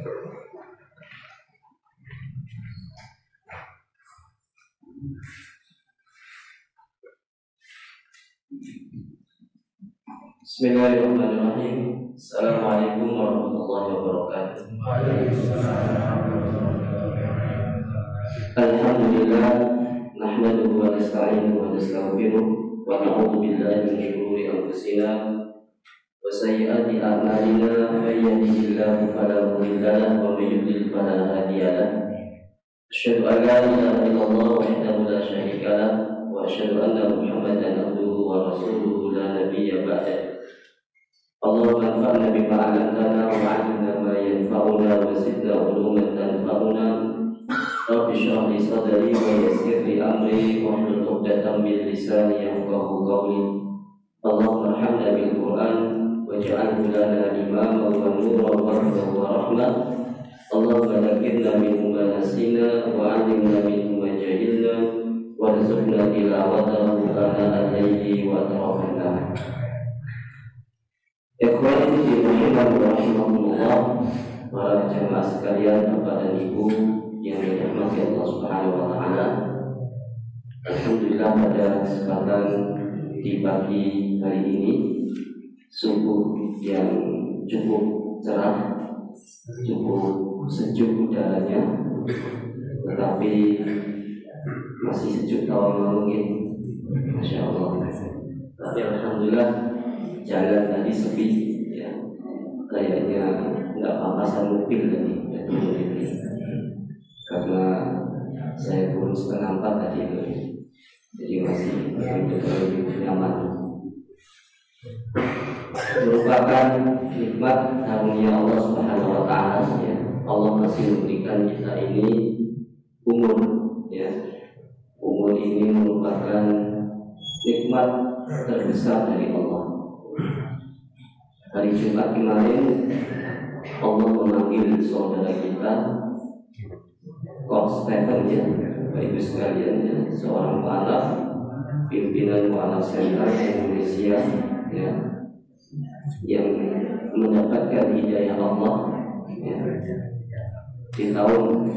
Bismillahirrahmanirrahim. Assalamualaikum warahmatullahi wabarakatuh. Alhamdulillah, nahmaduhu wa nasta'inuhu wa nastaghfiruh wa na'udzu billahi min shururi anfusina wa sayyiati a'malina, may yahdihillahu fala mudilla lahu wa may yudlil fala hadiya lahu. Asyhadu an la ilaha illallah wahdahu la syarika lahu wa asyhadu anna Muhammadan abduhu wa rasuluhu la nabiyya ba'dahu. Allahumma anfa'na bima 'allamtana wa 'allimna ma yanfa'una wa zidna 'uluman tanfa'una. Rabbi shrah li sadri wa yassir li amri wahlul 'uqdatam min lisani yafqahu qawli. Allahumma arhamna bil Qur'an waj'alhu lana imaman wa nuran wa hudan wa rahmah. Allahumma dhakkirna minhu ma nasina wa 'allimna minhu ma jahilna warzuqna tilawatahu ana al-layli wa atrafan nahar. Ikhwani fi rahimahumullah, para jemaah sekalian, Bapak dan Ibu yang dirahmati Allah Subhanahu wa taala. Alhamdulillah, pada kesempatan di pagi hari ini subuh yang cukup cerah, cukup sejuk udaranya, tetapi masih sejuk tahun mungkin, Masya Allah. Tapi alhamdulillah jalan tadi sepi, ya, kayaknya nggak papasan mobil tadi, karena saya turun setengah 4 tadi itu, jadi masih lebih nyaman. Merupakan nikmat karunia Allah Subhanahu wa taala, ya. Allah masih memberikan kita ini umur, ya. Umur ini merupakan nikmat terbesar dari Allah. Hari Jumat kemarin Allah memanggil saudara kita Coach Stephen, ya, Bapak Ibu sekalian, ya, seorang mu'alaf, pimpinan mu'alaf sentral Indonesia, ya, yang mendapatkan hidayah Allah, ya, di tahun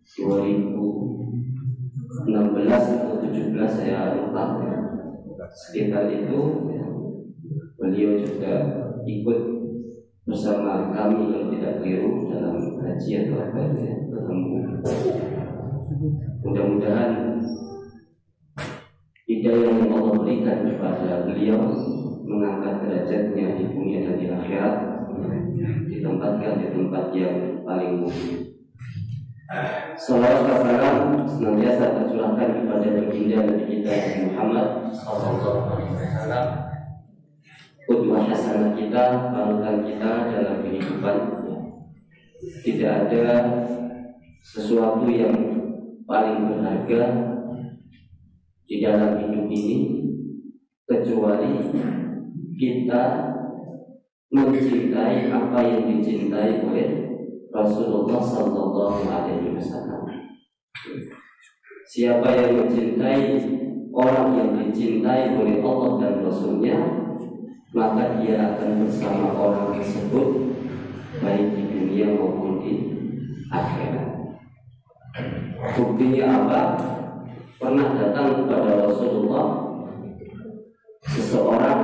2016 atau 17 saya lupa, ya, sekitar itu, ya. Beliau juga ikut bersama kami kalau tidak keliru dalam haji atau apa, ya, bertemu. Mudah-mudahan hidayah yang Allah berikan kepada beliau mengangkat derajatnya di dunia dan di akhirat, ditempatkan di tempat yang paling mulia. Salawat dan salam senantiasa tercurahkan kepada baginda Nabi kita Muhammad sallallahu alaihi wasallam, qudwah hasanah kita, panutan kita dalam kehidupan. Tidak ada sesuatu yang paling berharga di dalam hidup ini kecuali kita mencintai apa yang dicintai oleh Rasulullah sallallahu alaihi wasallam. Siapa yang mencintai orang yang dicintai oleh Allah dan Rasulnya, maka dia akan bersama orang tersebut baik di dunia maupun di akhirat. Buktinya apa? Pernah datang kepada Rasulullah seseorang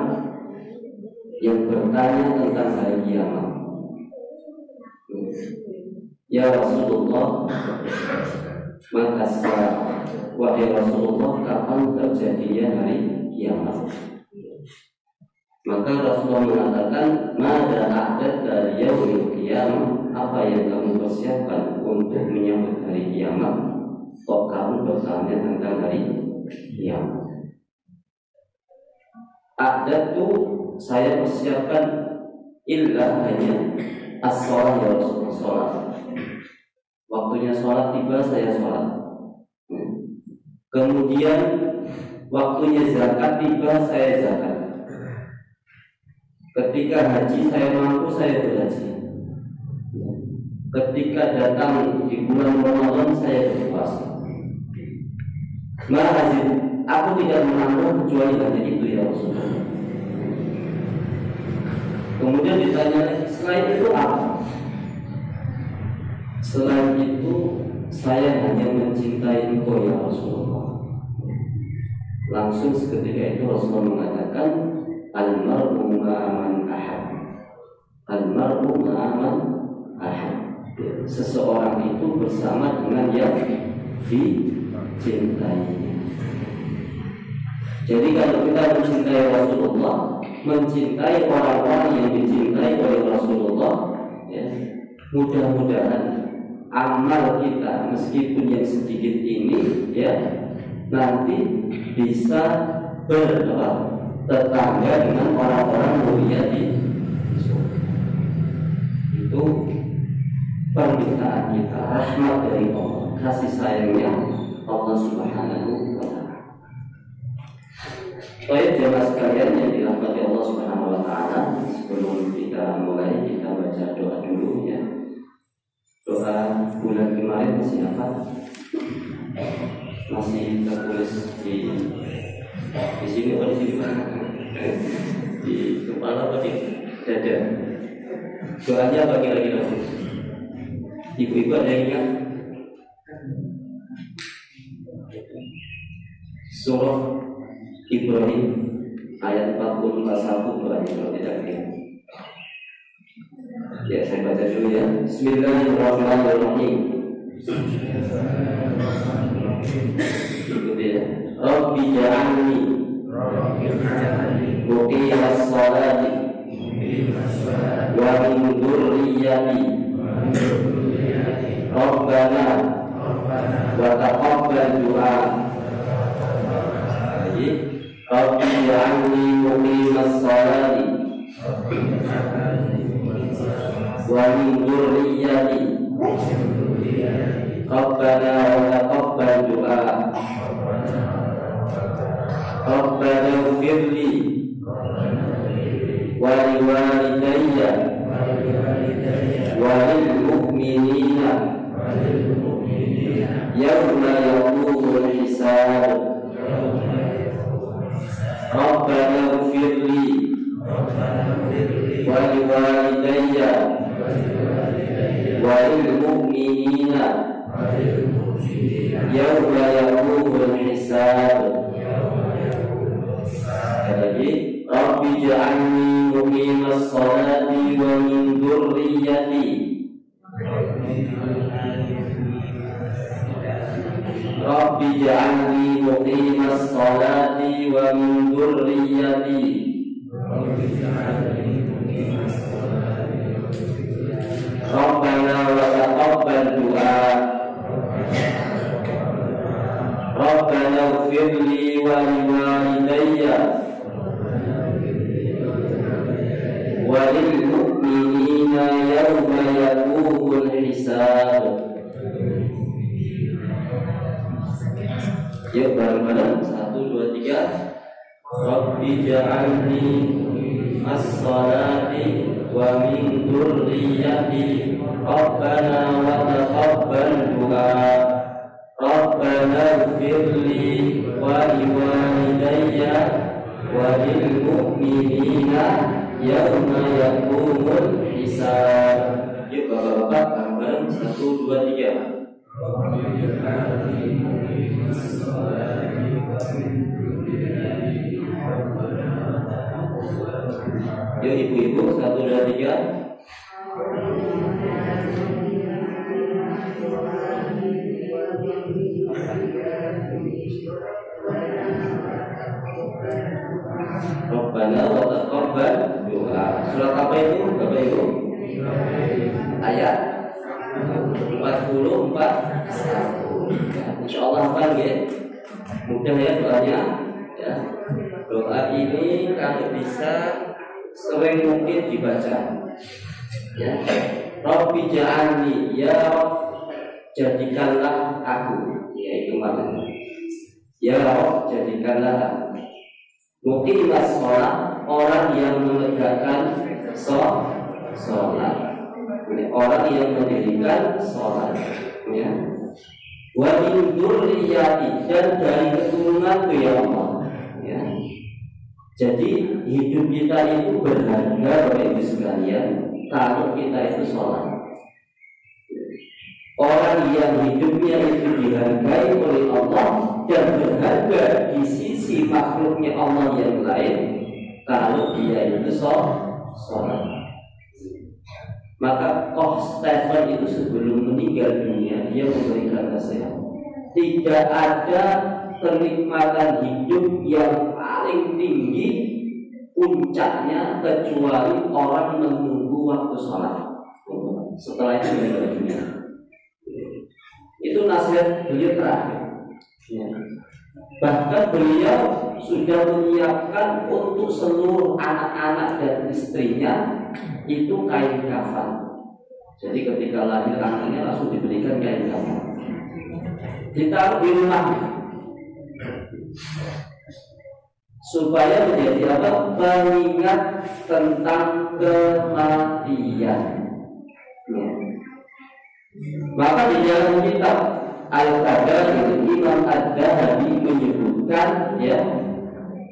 yang bertanya tentang hari kiamat. Ya Rasulullah, maka wahai Rasulullah, kapan terjadinya hari kiamat? Maka Rasulullah mengatakan, mada a'dad dari yaumil qiyamah, apa yang kamu persiapkan untuk menyambut hari kiamat? Kok kamu bertanya tentang hari kiamat? A'dad itu saya persiapkan illa hanya as-sholat, ya Rasulullah, sholat. Waktunya sholat tiba, saya sholat. Kemudian waktunya zakat tiba, saya zakat. Ketika haji saya mampu, saya berhaji. Ketika datang di bulan Ramadan, saya berpuasa. Mahazid, aku tidak menambah kecuali hanya itu, ya Rasulullah. Kemudian ditanya lagi, selain itu apa? Selain itu saya hanya mencintai engkau ya Rasulullah. Langsung seketika itu Rasulullah mengatakan almar'u ma'aman ahad. Almar'u ma'aman ahad. Seseorang itu bersama dengan yang dicintainya. Jadi kalau kita mencintai Rasulullah, mencintai orang-orang yang dicintai oleh Rasulullah, ya, mudah-mudahan amal kita meskipun yang sedikit ini, ya, nanti bisa bertetangga dengan orang-orang mulia di surga. Itu permintaan kita, rahmat dari Allah, kasih sayangnya Allah Subhanahu wa ta'ala. Baik jemaah sekalian yang dirahmati Allah Subhanahu wa ta'ala, sebelum kita mulai, kita baca doa dulu ya. Doa bulan kemarin masih apa? Masih tertulis di sini apa di sini Pak? Di kepala apa di dada? Doanya apa kira-kira? Ibu-ibu ada yang ingat? Surah Ibrahim ayat 44 doanya kalau tidak ingat. Ya, saya baca dulu ya. Bismillahirrahmanirrahim. Ikuti ya. Rabbi ja'alni muqimas sholati wa min dzurriyyati Rabbana wa taqabbal du'a. Jadi Rabbi ja'alni muqimas sholati wa min dzurriyyati Rabbana wa taqabbal du'a. Rabbana ighfirli wa liwalidayya wa lil mu'minina yawma yaqumul hisab. Rabbana ighfirli wa liwalidayya wa lil mu'minina yawma yaqumul hisab. Lagi Rabbi ja'alni muqimas sholati wa min dzurriyyati Rabbi ja'alni muqimas sholati wa min dzurriyyati Rabbana wa taqabbal du'a. Rabbana ighfirli wa liwalidayya wa lil mu'minina yawma yaqumul hisab. Yuk bareng-bareng 1, 2, 3. Rabbi ja'alni as-salati wa min dzurriyyati Rabbana wa taqabbal du'a. Rabbana ighfirli wa liwalidayya wa lil mu'minina yawma yaqumul hisab. Yuk bapak-bapak bareng-bareng 1, 2, 3. Yuk ibu-ibu 1, 2, 3. Rabbana wa taqabbal du'a. Surat apa itu Bapak Ibu? Ayat 44. Insyaallah hafal ya. Mudah ya doanya. Ya. Doa ini kalau bisa sering mungkin dibaca. Ya. Rabbi ja'alni, ya Rabb, jadikanlah aku. Ya itu maknanya. Ya Rabb, jadikanlah aku. Muqimas sholat, orang yang menegakkan sholat, orang yang mendirikan sholat, ya. Wa min dzurriyyati, dan dari keturunanku ya Allah, ya. Jadi hidup kita itu berharga Bapak Ibu sekalian kalau kita itu sholat. orang yang hidupnya itu dihargai oleh Allah dan berharga di sisi makhluknya Allah yang lain, kalau dia itu sholat. Maka Stephen itu sebelum meninggal dunia dia memberikan nasihat, tidak ada kenikmatan hidup yang paling tinggi puncaknya kecuali orang menunggu waktu sholat. Setelah itu meninggal dunia. Itu nasihat beliau terakhir. Bahkan beliau sudah menyiapkan untuk seluruh anak-anak dan istrinya itu kain kafan. Jadi ketika lahir anaknya langsung diberikan kain kafan, ditaruh di rumah supaya menjadi apa? Pengingat tentang kematian. Maka di dalam kitab Al-Qadar itu Imam Ad-Dahabi menyebutkan, ya,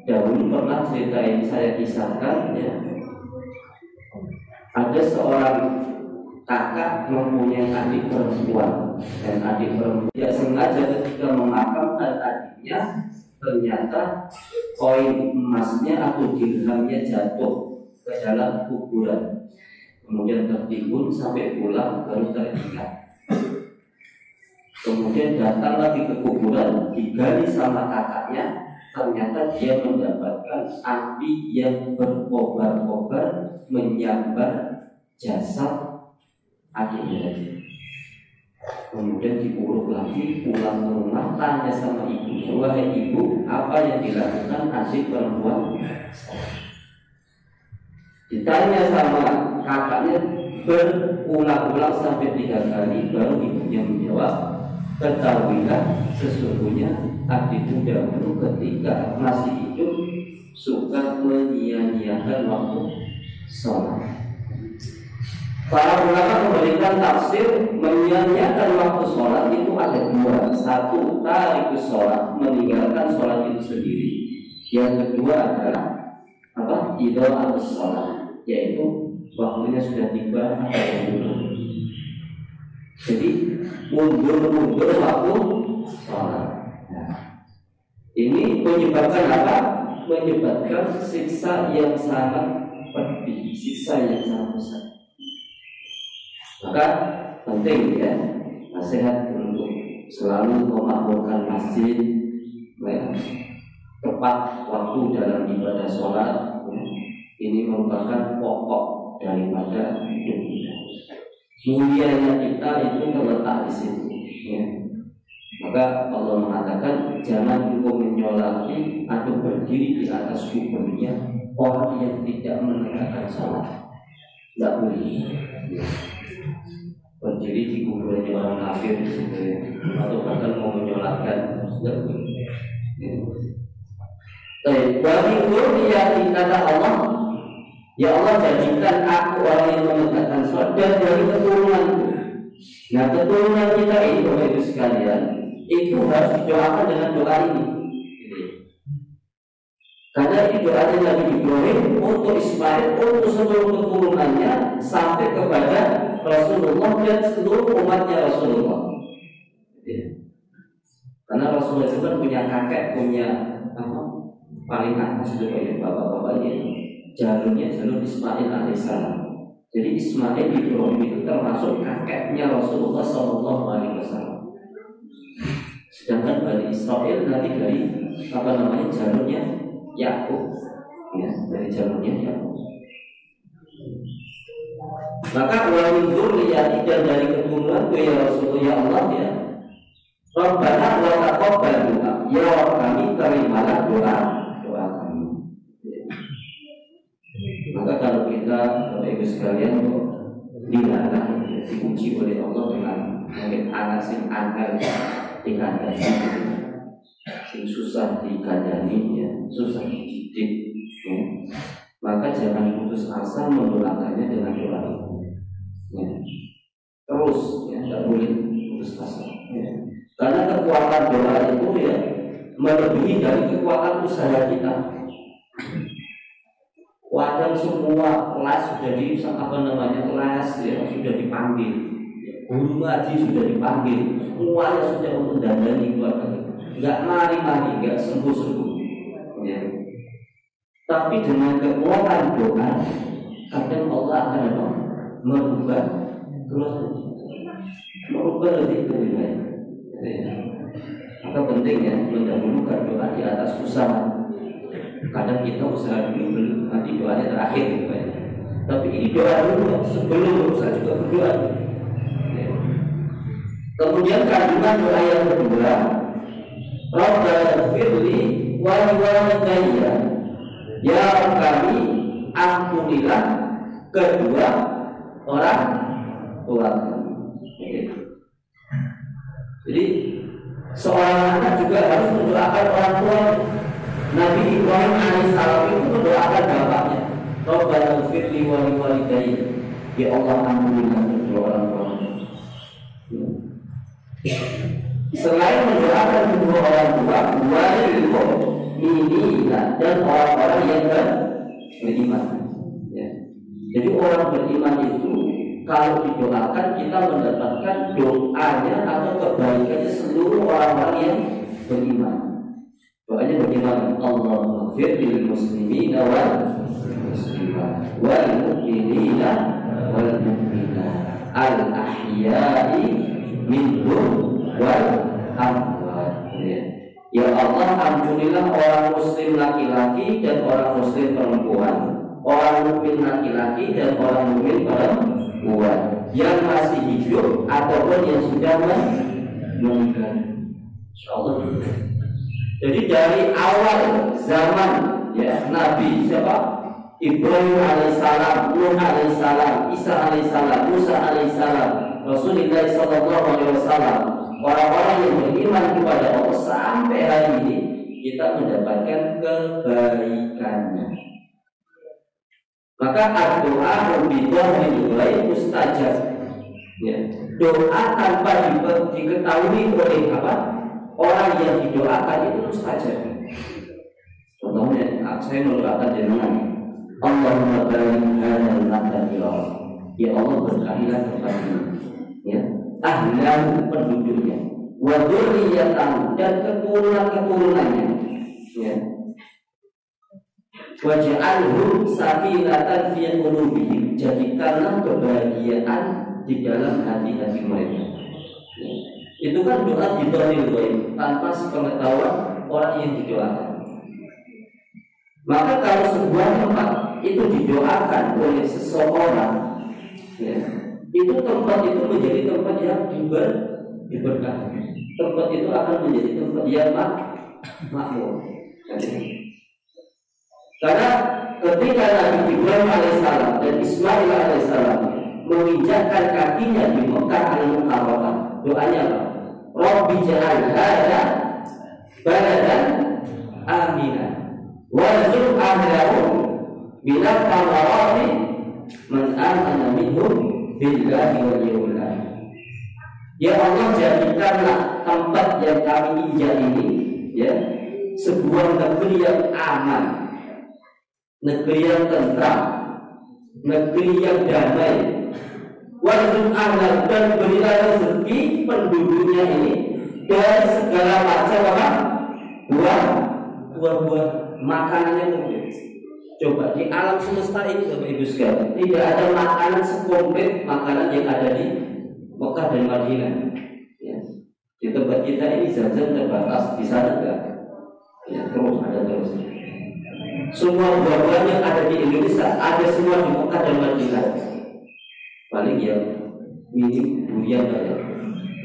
dahulu pernah cerita ini saya kisahkan, ya, ada seorang kakak mempunyai adik perempuan, dan adik perempuan tidak sengaja ketika memakamkan adiknya ternyata koin emasnya atau dirhamnya jatuh ke dalam kuburan, kemudian tertimbun sampai pulang baru teringat. Kemudian datang lagi ke kuburan, digali sama kakaknya, ternyata dia mendapatkan api yang berkobar-kobar menyambar jasad adiknya. Kemudian diuruk lagi, pulang ke rumah, tanya sama ibunya, wahai ibu, apa yang dilakukan adik perempuan? Ditanya sama kakaknya berulang-ulang sampai 3 kali, baru ibunya menjawab, ketahuilah sesungguhnya adikmu dahulu ketika masih hidup suka menyia-nyiakan waktu sholat. Para ulama memberikan tafsir menyia-nyiakan waktu sholat itu ada 2. Satu, tarikus sholat, meninggalkan sholat itu sendiri. Yang kedua adalah apa? Idha'ah sholat, yaitu waktunya sudah tiba atau mundur. Jadi mundur waktu sholat. Nah, ini menyebabkan apa? Menyebabkan siksa yang sangat pedih, siksa yang sangat besar. Maka penting, ya, nasihat untuk selalu memakmurkan masjid, ya, tepat waktu dalam ibadah sholat. Ini merupakan pokok daripada hidup kita. Mulianya kita itu terletak di situ, ya. Maka Allah mengatakan, jangan engkau menyolati atau berdiri di atas kuburnya orang yang tidak menegakkan sholat. Tidak boleh, ya. Berdiri di kuburnya orang kafir di situ, ya. Atau bahkan mau menyolatkan, tidak boleh, ya. Bagi kurnia kata Allah, ya Allah, jadikan aku orang yang menegakkan sholat dan dari keturunanku. Nah, keturunan kita ini, Bapak Ibu sekalian, itu harus didoakan dengan doa ini. Karena ini doanya Nabi Ibrahim untuk Ismail, untuk seluruh keturunannya sampai kepada Rasulullah dan seluruh umatnya Rasulullah. Karena Rasulullah itu punya kakek, punya apa? Paling atas itu ya bapak-bapaknya, jalurnya jalur Ismail alaihissalam. Jadi Ismail Ibrahim itu termasuk kakeknya Rasulullah SAW. Sedangkan Bani Israel nanti dari apa namanya jalurnya Yakub, ya, dari jalurnya Yakub. Maka walaupun dzurriyyati dan dari keturunan ya Rasulullah, ya Allah, ya Rabbana wa taqabbal du'a, ya Rabb kami terimalah doa kami. Maka kalau kita, Bapak Ibu sekalian, dilarang, diuji oleh Allah dengan mungkin anak sing angel dikandani, sing susah dikandani, ya, susah dididik, ya. Maka jangan putus asa mendoakannya dengan doa itu, ya. Terus, ya, tidak boleh putus asa, ya. Karena kekuatan doa itu, ya, melebihi dari kekuatan usaha kita. Kadang semua kelas sudah di apa namanya kelas, ya, sudah dipanggil, guru ngaji sudah dipanggil, semuanya sudah untuk dandani keluarga, nggak mari-mari, nggak sembuh-sembuh. Ya. Tapi dengan kekuatan doa, kadang Allah akan merubah lebih baik. Ya. Maka pentingnya mendahulukan doa di atas usaha. Kadang kita usaha dulu, nanti doanya terakhir gitu ya. Tapi ini doa dulu sebelum usaha juga berdoa. Ya. Kemudian kandungan doa yang kedua, Rabbana firli wa liwalidayya, ya kami ampunilah kedua orang tua kami. Jadi seorang anak juga harus mendoakan orang tua. Nabi Ibrahim alaihissalam itu mendoakan bapaknya, Rabbana firli wa liwalidayya, ya Allah ampunilah kedua orang tua. Selain mendoakan kedua orang tua, walil mu'minina, dan orang-orang yang beriman. Ya. Jadi orang beriman itu kalau didoakan kita mendapatkan doanya atau kebaikannya seluruh orang-orang yang beriman. Doanya bagaimana? Allahumma ighfir lil muslimina wal muslimat wal mu'minina wal mu'minat al ahya'i minhum wal amwat. Ya Allah, ampunilah orang muslim laki-laki dan orang muslim perempuan, orang mukmin laki-laki dan orang mukmin perempuan yang masih hidup ataupun yang sudah meninggal. Insyaallah. Jadi dari awal zaman ya Nabi siapa? Ibrahim alaihissalam, Nuh alaihissalam, Isa alaihissalam, Musa alaihissalam, Rasulullah sallallahu alaihi wasallam, orang-orang yang beriman kepada Allah sampai hari ini kita mendapatkan kebaikannya. Maka doa berbicara dimulai mustajab. Ya. Doa tanpa diketahui oleh orang yang didoakan itu mustajab. Contohnya, saya mendoakan jenengan, Allahumma barik hadzal makan ya Allah berkahilah tempat ini. Ya. Ahlan penduduknya, wa dzurriyyatan, dan keturunan-keturunannya. Ya. Waj'alhum sakinatan fi qulubihim, jadikanlah kebahagiaan di dalam hati-hati mereka. Ya. Itu kan doa didolil tanpa sepengetahuan orang yang didoakan. Maka kalau sebuah tempat itu didoakan oleh seseorang, ya, itu tempat itu menjadi tempat yang diberkahi. Tempat itu akan menjadi tempat yang makmur. Karena ketika Nabi Ibrahim alaihissalam dan Ismail alaihissalam menginjakkan kakinya di Mekah al-Mukarramah, doanya apa? Rabbi ja'al hadza baladan aminan warzuq ahlahu minat thamarati man amana minhum billahi wal yawmil akhir. Ya Allah, jadikanlah tempat yang kami injak ini ya sebuah negeri yang aman, negeri yang tentram, negeri yang damai. Warzuq ahlahu, dan berilah rezeki penduduknya ini dari segala macam buah-buah makanannya komplit. Coba di alam semesta ini Bapak Ibu sekalian, tidak ada makanan sekomplit makanan yang ada di Mekah dan Madinah. Ya. Di tempat kita ini zam-zam terbatas, di sana enggak. Ya, terus ada terus. Semua buah-buahan yang ada di Indonesia ada semua di Mekah dan Madinah. Paling yang minim durian banyak.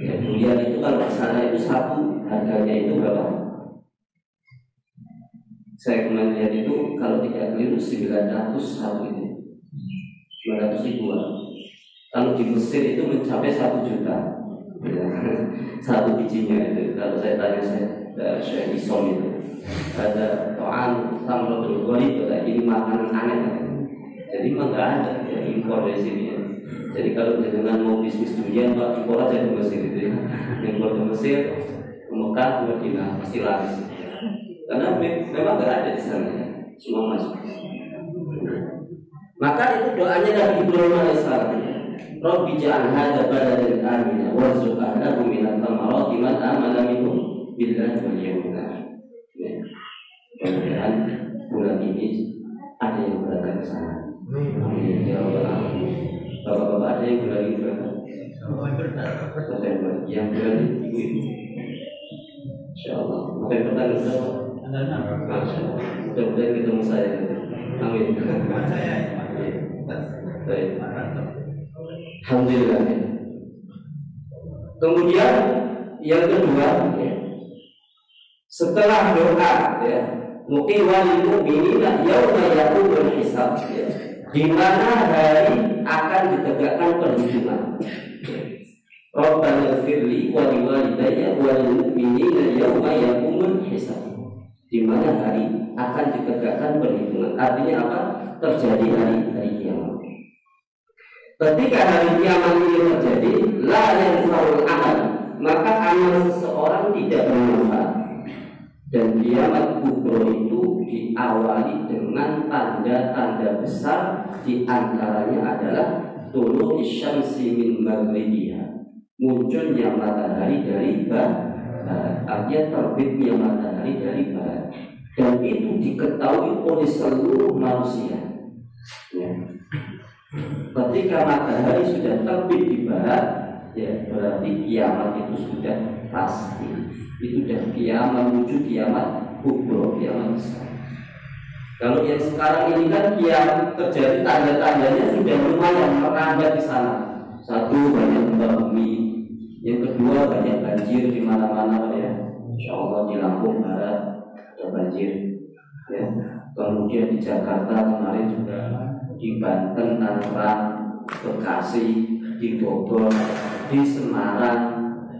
Ya, durian itu kalau di sana itu satu harganya itu berapa? Saya kemarin lihat itu kalau tidak keliru 900 satu itu, 900 ribuan. Kalau di Mesir itu mencapai 1 juta. Ya, satu bijinya itu. Kalau saya tanya saya Isom itu ada to'an samrotul gharib, ini makanan aneh. Jadi memang nggak ada yang impor dari sini. Ya. Jadi kalau dengan mau bisnis durian, Pak, impor aja ke Mesir itu ya. Impor ke Mesir, ke Mekah, ke Madinah pasti laris. Karena memang nggak ada di sana, ya. Semua masuk. Maka itu doanya Nabi Ibrahim alaihissalam. Rabbi ja'al hadza baladan amina warzuq ahlahu minat thamarati man amana minhum billahi wal yawmil akhir. Mudah-mudahan bulan ini ada yang berangkat ke sana. Amin ya rabbal alamin. Bapak-bapak ada yang bulan ini berangkat? November. Yang bulan ibu-ibu? Insyaallah. November tanggal berapa? Masya Allah. Mudah-mudahan ketemu saya. Amin. Baik. Alhamdulillah. Kemudian yang kedua, setelah doa, muqiwal mu'minina yauma yaqumul hisab, di mana hari akan ditegakkan perhitungan. Rabbana ighfirli wa liwalidayya wa lil mu'minina yauma yaqumul hisab. Di mana hari akan ditegakkan perhitungan. Artinya apa? Terjadi hari kiamat. Ketika hari kiamat ini terjadi, la yanfa'ul amal, maka amal seseorang tidak bermanfaat. Dan kiamat kubro itu diawali dengan tanda-tanda besar, di antaranya adalah tulu'u syamsi min maghribiha, munculnya matahari dari barat, artinya terbitnya matahari dari barat, dan itu diketahui oleh seluruh manusia. Ya. Ketika matahari sudah terbit di barat, ya berarti kiamat itu sudah pasti. Itu sudah kiamat, menuju kiamat kubro, kiamat besar. Kalau yang sekarang ini kan kiamat terjadi, tanda-tandanya sudah lumayan merambat di sana. Satu, banyak gempa bumi. Yang kedua, banyak banjir di mana-mana, ya. Insya Allah di Lampung Barat ada banjir. Ya. Kemudian di Jakarta kemarin juga, di Banten, Tangerang, Bekasi, di Bogor, di Semarang,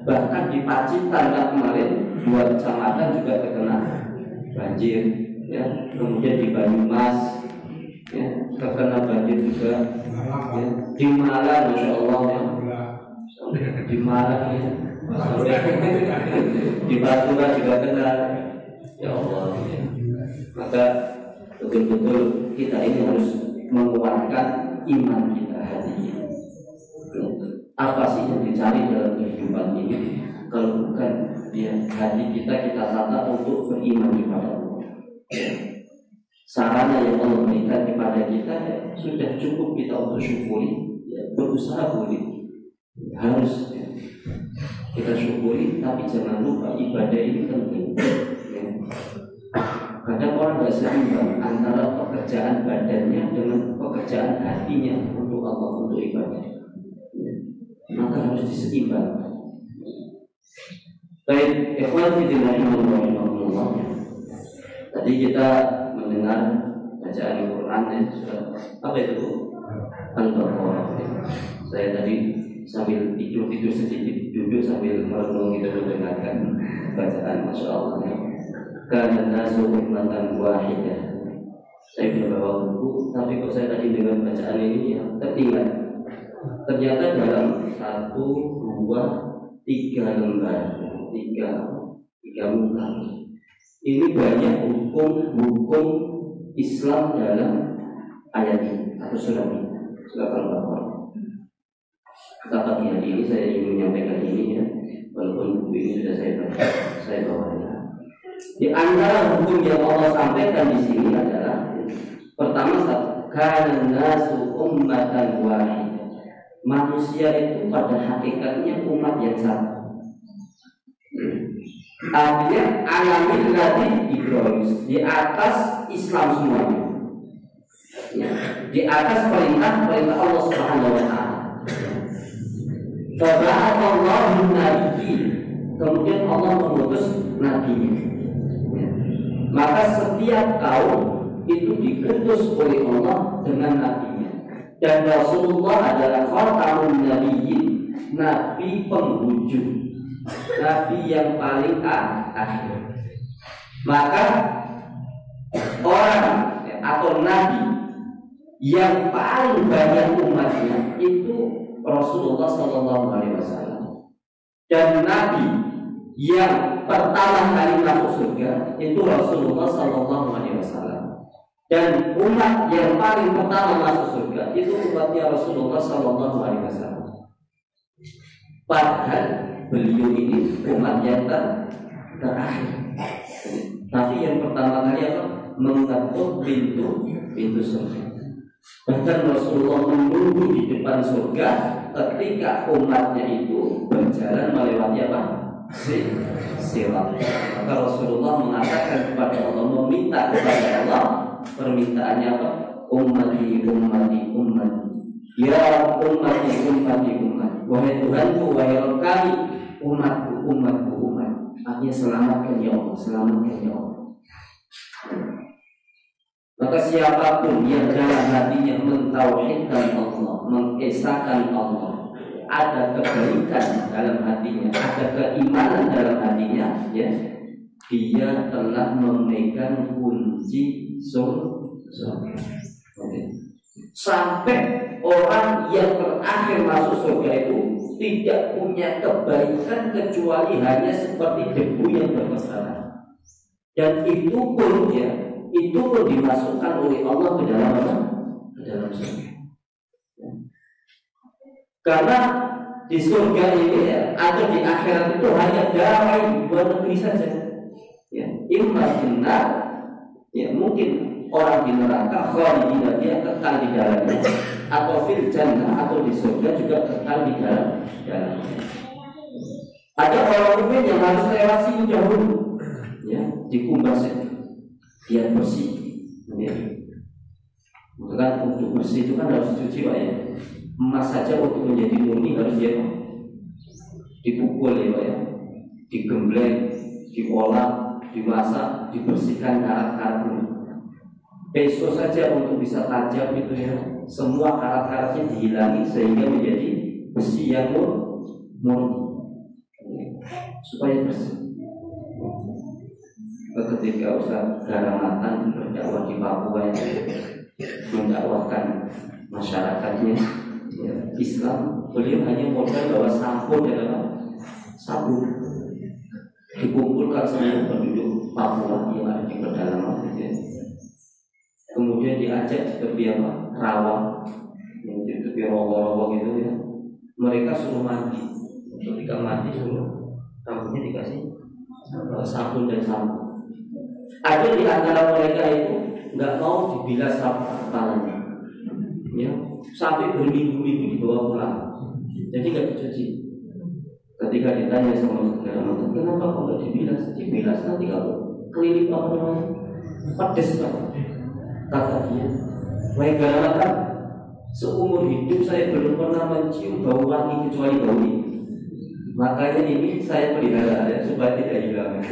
bahkan di Pacitan kemarin 2 kecamatan juga terkena banjir. Ya. Kemudian di Banyumas, ya, terkena banjir juga. Ya. Di Malang, Masya Allah, ya. Di Malang, ya. Di Papua juga kena. Ya Allah, ya. Maka betul-betul kita ini harus menguatkan iman kita hari ini. Apa sih yang dicari dalam kehidupan ini? Kalau bukan ya, hati kita tata untuk beriman kepada Allah. Sarana yang Allah berikan kepada kita, ya, sudah cukup kita untuk syukuri, ya, berusaha boleh, harus, ya, kita syukuri, tapi jangan lupa ibadah ini penting. Ya. Kadang orang nggak seimbang antara pekerjaan badannya dengan pekerjaan hatinya untuk Allah, untuk ibadah. Maka harus diseimbangkan. Baik, ikhwan fillah rahimahullah. Tadi kita mendengar bacaan Al-Quran, ya, surat apa itu, Bu? Al-Baqarah. Saya tadi sambil tidur sedikit, duduk sambil merenung gitu mendengarkan bacaan, Masya Allah. Kana nasu ummatan wahidah. Saya sudah bawa buku, tapi kok saya tadi dengan bacaan ini ya teringat. Ternyata dalam 1, 2, 3 lembar, tiga muka, ini banyak hukum Islam dalam ayat ini atau surat ini, surat Al-Baqarah. Kata pagi hari ini saya ingin menyampaikan ini, ya, walaupun buku ini sudah saya bawa. Di antara hukum yang Allah sampaikan di sini adalah pertama, kana nasu ummatan wahidah. Manusia itu pada hakikatnya umat yang satu. Artinya alamin ladzi Ibrahim, di atas Islam semuanya. Ya, di atas perintah Allah Subhanahu wa taala. Faba'athallahu nabiyyin, kemudian Allah mengutus nabi. Maka setiap kaum itu diutus oleh Allah dengan nabinya. Dan Rasulullah adalah khatamun nabiyyin, nabi penghujung, nabi yang paling akhir. Maka orang atau nabi yang paling banyak umatnya itu Rasulullah SAW. Dan nabi yang pertama kali masuk surga itu Rasulullah SAW. Dan umat yang paling pertama masuk surga itu umatnya Rasulullah Sallallahu Alaihi Wasallam. Padahal beliau ini umat yang terakhir. Tapi yang pertama kali apa? Mengetuk pintu surga. Bahkan Rasulullah menunggu di depan surga ketika umatnya itu berjalan melewati apa? Sirat. Maka Rasulullah mengatakan kepada Allah, meminta kepada Allah, permintaannya apa? Ummati. Ya ummati. Wahai Tuhanku, wahai Rabb kami, umatku. Artinya selamatkan ya Allah. Maka siapapun yang dalam hatinya mentauhidkan Allah, mengesahkan Allah, ada kebaikan dalam hatinya, ada keimanan dalam hatinya, ya, dia telah memegang kunci surga. Sampai orang yang terakhir masuk surga itu tidak punya kebaikan kecuali hanya seperti debu yang bermasalah. Dan itu pun dimasukkan oleh Allah ke dalam surga. Karena di surga ini atau di akhirat itu hanya damai di dua negeri saja. Ya, imma benar, ya mungkin orang di neraka khalidina dia kekal di dalamnya, atau fil jannah atau di surga juga kekal di dalamnya. Ada orang mukmin yang harus lewat sini dahulu, ya, dikumbas biar bersih. Ya. Bukan untuk bersih itu kan harus dicuci, Pak, ya. Emas saja untuk menjadi murni harus dia dipukul, ya Pak, ya, digembleng, diolah, dimasak, dibersihkan karat-karatnya. Peso saja untuk bisa tajam itu, ya, semua karat-karatnya dihilangi sehingga menjadi besi yang murni supaya bersih. Ketika Ustaz Garamatan berdakwah di Papua, ya, mendakwahkan masyarakatnya, ya, Islam, beliau hanya modal bawa sabun dalam sabun, dikumpulkan semua penduduk Papua yang ada di pedalaman, ya. Kemudian diajak ke tepi rawa, di tepi rawa-rawa gitu, ya. Mereka suruh mandi. Ketika mandi suruh rambutnya dikasih sabun dan sampo. Ada di antara mereka itu nggak mau dibilas kepalanya, ya, sampai berminggu-minggu dibawa pulang, jadi nggak dicuci. Ketika ditanya sama saudara, kenapa kok nggak dibilas nanti kamu keliling apa namanya pedes, Pak, kata dia. Wahai Garamatan, seumur hidup saya belum pernah mencium bau wangi kecuali bau ini. Makanya ini saya pelihara, ya, supaya tidak hilang.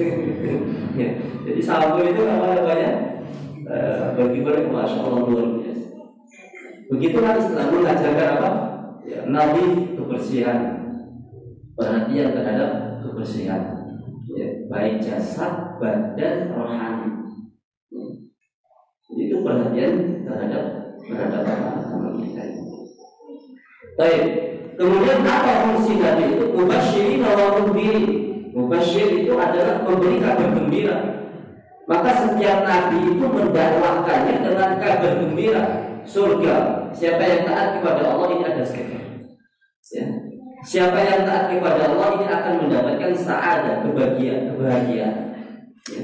Ya, jadi sabun itu apa namanya? Bagi mereka, masya Allah, luar biasa. Begitulah Islam mengajarkan apa? Ya, nabi kebersihan, perhatian terhadap kebersihan, ya, baik jasad, badan, rohani. Ya. Jadi itu perhatian terhadap amal kita. Baik. Kemudian apa fungsi Nabi itu? Mubasyirin wa mundhirin. Mubasyir itu adalah memberi kabar gembira. Maka setiap Nabi itu mendakwahkannya dengan kabar gembira surga. Siapa yang taat kepada Allah ini ada surga. Ya. Siapa yang taat kepada Allah ini akan mendapatkan sa'adah, kebahagiaan. Ya.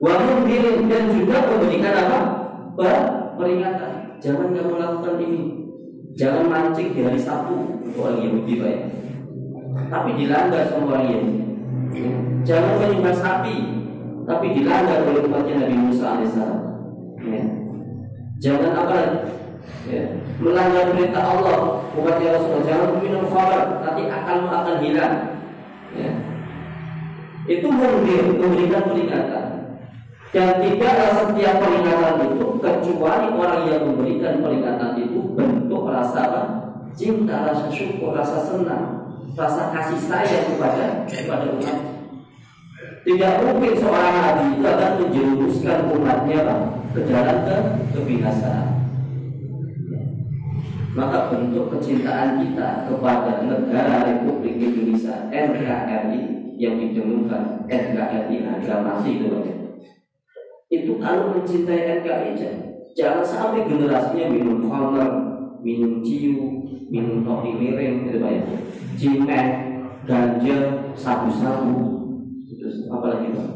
Wa mundhirin, dan juga memberikan apa? Peringatan. Jangan kamu lakukan ini. Jangan mancing di hari Sabtu untuk orang Yahudi, Pak, ya. Tapi dilanggar sama orang Yahudi. Jangan menyembah sapi, tapi dilanggar oleh umatnya Nabi Musa alaihissalam. Ya. Jangan apa? Ya. Melanggar perintah Allah, umatnya Rasulullah. Jangan minum khamar, nanti akan hilang. Ya. Itu memberikan peringatan. Dan tidaklah setiap peringatan itu kecuali orang yang memberikan peringatan itu bentuk rasa cinta, rasa syukur, rasa senang, rasa kasih sayang kepada umat. Tidak mungkin seorang nabi itu akan menjerumuskan umatnya ke jalan kebinasaan. Maka bentuk kecintaan kita kepada negara Republik Indonesia NKRI yang didengungkan NKRI harga mati itu, itu kalau mencintai NKRI jangan sampai generasinya minum khamr, minum ciu, minum topi miring, gitu Pak ya, cimet, ganja, sabu-sabu, terus apalagi Pak,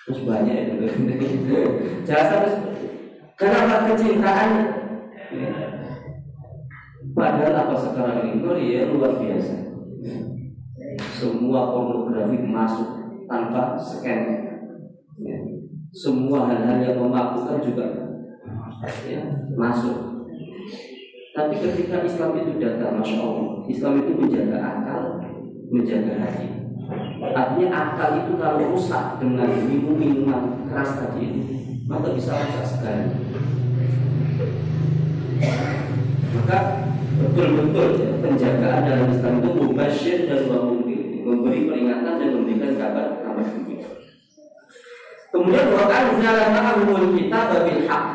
terus banyak itu. Jangan sampai. Kenapa kecintaan? Padahal apa sekarang ini Korea luar biasa. Semua pornografi masuk tanpa scan. Semua hal-hal yang memabukkan juga masuk. Tapi ketika Islam itu datang, Masya Allah, Islam itu menjaga akal, menjaga hati. Artinya akal itu kalau rusak dengan minuman keras tadi, maka bisa rusak sekali. Maka betul-betul ya, penjagaan dalam Islam itu mubasyir dan mundir, memberi peringatan dan memberikan kabar gembira. Kemudian wa anzala ma'ahumul kitaba bil haqq,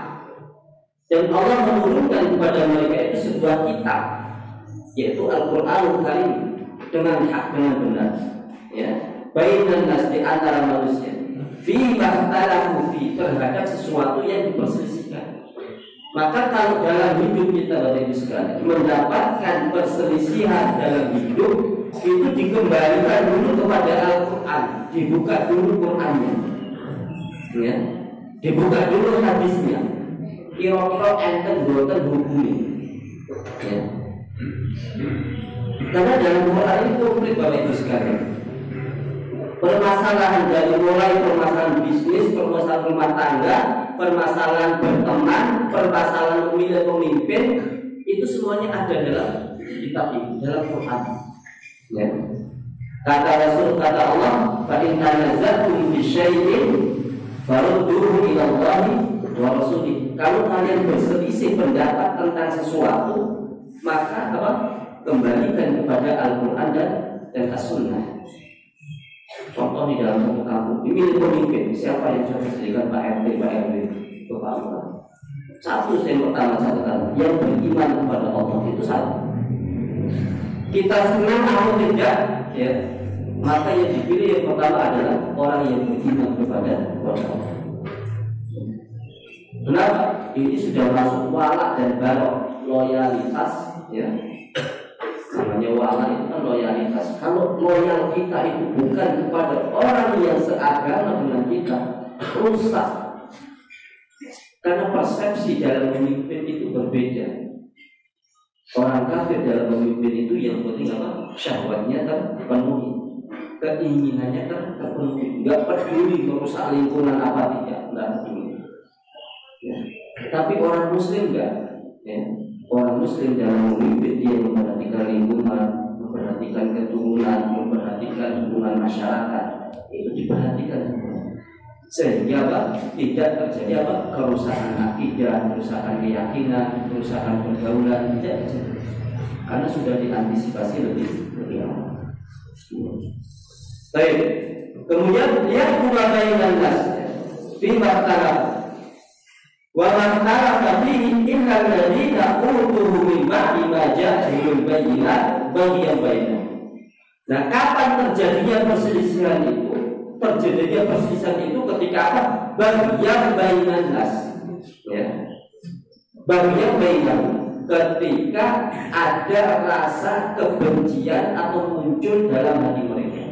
dan Allah menurunkan kepada mereka itu sebuah kitab, yaitu Al-Qur'anul Karim, dengan hak, dengan benar, ya, bainan nas, di antara manusia, fi mahtalafu fi, terhadap sesuatu yang diperselisihkan. Maka kalau dalam hidup kita Bapak Ibu sekalian mendapatkan perselisihan dalam hidup, itu dikembalikan dulu kepada Al-Quran, dibuka dulu Qurannya, ya, dibuka dulu hadisnya, kira-kira enten boten hukumi, ya. Karena dalam Quran ini komplit Bapak Ibu sekalian. Permasalahan dari mulai permasalahan bisnis, permasalahan rumah tangga, permasalahan berteman, permasalahan memilih pemimpin, itu semuanya ada dalam kitab ini, dalam Quran. Ya. Kata Rasul, kata Allah, fa in tanaza'tum fi syai'in farudduhu ila Allahi wa Rasulih. Kalau kalian berselisih pendapat tentang sesuatu, maka apa? Kembalikan kepada Al-Quran dan As-Sunnah. Contoh di dalam satu kampung, dimilih pemimpin, siapa yang cocok jadikan Pak RT, Pak RW, Bapak Allah. Satu yang pertama catatan, yang beriman kepada Allah itu satu. Kita senang atau tidak, ya, maka yang dipilih yang pertama adalah orang yang beriman kepada Allah. Kenapa? Ini sudah masuk wala dan barok, loyalitas, ya. Namanya wala itu kan loyalitas. Kalau loyal kita itu bukan kepada orang yang seagama dengan kita, rusak. Karena persepsi dalam memimpin itu berbeda. Orang kafir dalam memimpin itu yang penting apa? Syahwatnya terpenuhi, keinginannya terpenuhi, nggak peduli merusak lingkungan apa tidak, nggak peduli. Ya. Tapi orang Muslim enggak, ya. Orang Muslim dalam memimpin dia memperhatikan lingkungan, memperhatikan keturunan, memperhatikan hubungan masyarakat, itu diperhatikan semua. Sehingga apa? Tidak terjadi apa? Kerusakan akidah, kerusakan keyakinan, kerusakan pergaulan, tidak terjadi. Karena sudah diantisipasi lebih awal. Baik. Kemudian dia bainan nas fi martalah wa martalah fihi illa alladziina utuhu min ba'di ma ja'ahumul bayyinat baghyan bainahum. Nah, kapan terjadinya perselisihan itu? Terjadinya perselisihan itu ketika apa? Baghyan bainan nas, ya. Baghyan bainahum, ketika ada rasa kebencian atau muncul dalam hati mereka.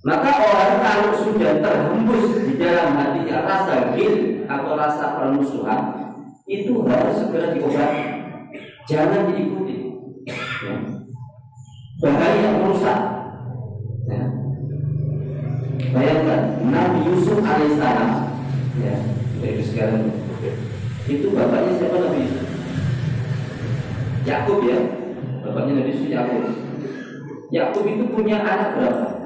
Maka orang kalau sudah terhembus di dalam hatinya rasa ghil atau rasa permusuhan, itu harus segera diobati, jangan diikuti, ya. Bahaya, merusak, ya. Bayangkan Nabi Yusuf alaihissalam, ya, itu sekarang itu bapaknya siapa? Nabi Yusuf, Yakub, ya, bapaknya Nabi Yusuf Yakub. Yakub itu punya anak berapa?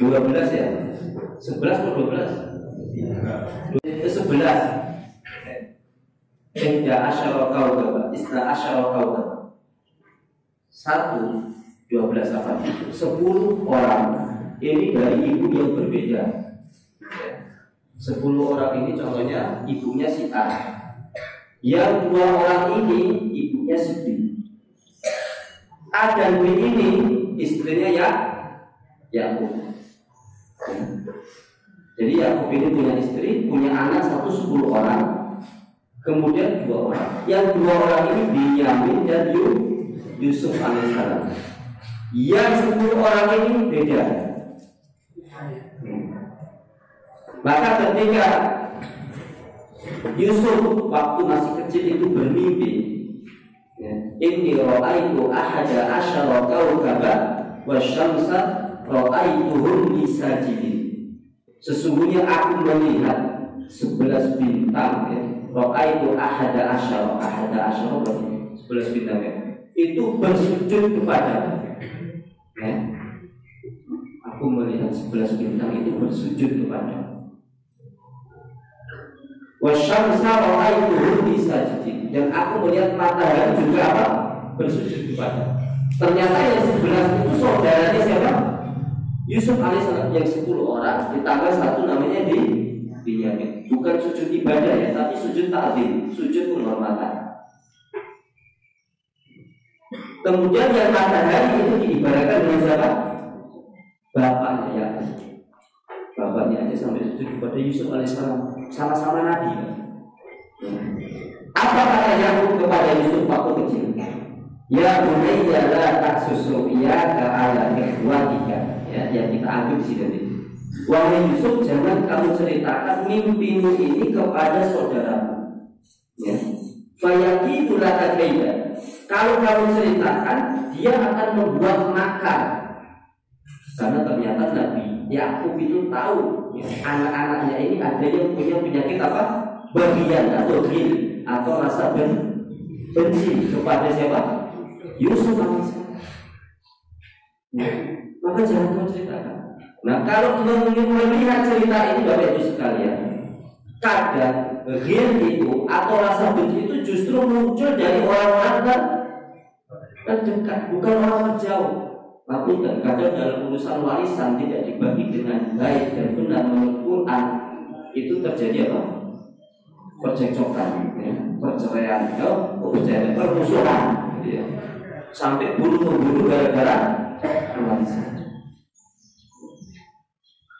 12 ya? 11 atau 12? 11. Ihda asyara kaukab, isna asyara kaukab. 12 apa? 10 orang. Ini dari ibu yang berbeda. 10 orang ini contohnya ibunya si A. Yang 2 orang ini ibunya si B. A dan B ini istrinya Yakub. Jadi Yakub ini punya istri, punya anak 10 orang, kemudian 2 orang. Yang 2 orang ini Binyamin dan Yusuf alaihissalam. Yang 10 orang ini beda. Maka ketika Yusuf waktu masih kecil itu bermimpi, inni ra'aitu ahada asyara kawkaba wasyamsa ra'aituhum li sajidin. Sesungguhnya aku melihat 11 bintang, ya. Ra'aitu ahada asyara 11 bintang, ya. Itu bersujud kepada, ya. Aku melihat 11 bintang itu bersujud kepada. Wasyamsa ra'aituhum li sajidin, dan aku melihat matahari juga apa? Bersujud kepada. Ternyata yang 11 itu saudaranya siapa? Yusuf alaihissalam. Yang 10 orang ditambah 1 namanya Binyamin. Bukan sujud ibadah, ya, tapi sujud ta'zim, sujud penghormatan. Kemudian yang matahari itu diibaratkan dengan siapa? Bapaknya, ya. Bapaknya aja sampai sujud kepada Yusuf alaihissalam. Sama-sama nabi. Apa kata Yakub kepada Yusuf waktu kecil? Ya bunayya la taksus ru'yaka ala ikhwatika. Ya, yang kita ambil di sini. Wahai Yusuf, jangan kamu ceritakan mimpimu ini kepada saudaramu. Ya. Fayakidu laka kaida. Kalau kamu ceritakan, dia akan membuat makar. Karena ternyata Nabi Yakub itu tahu, ya, anak-anaknya ini ada yang punya penyakit apa? Bagian atau ghil, atau rasa benci kepada siapa? Yusuf alaihissalam. Maka jangan kau ceritakan. Nah, kalau melihat cerita ini Bapak Ibu sekalian, kadang ghil itu atau rasa benci itu justru muncul dari orang-orang terdekat, bukan orang jauh. Tapi kadang dalam urusan warisan tidak dibagi dengan baik dan benar menurut Quran, itu terjadi apa? Percekcokan, ya, perceraian, permusuhan, ya. Sampai bunuh-membunuh gara-gara warisan.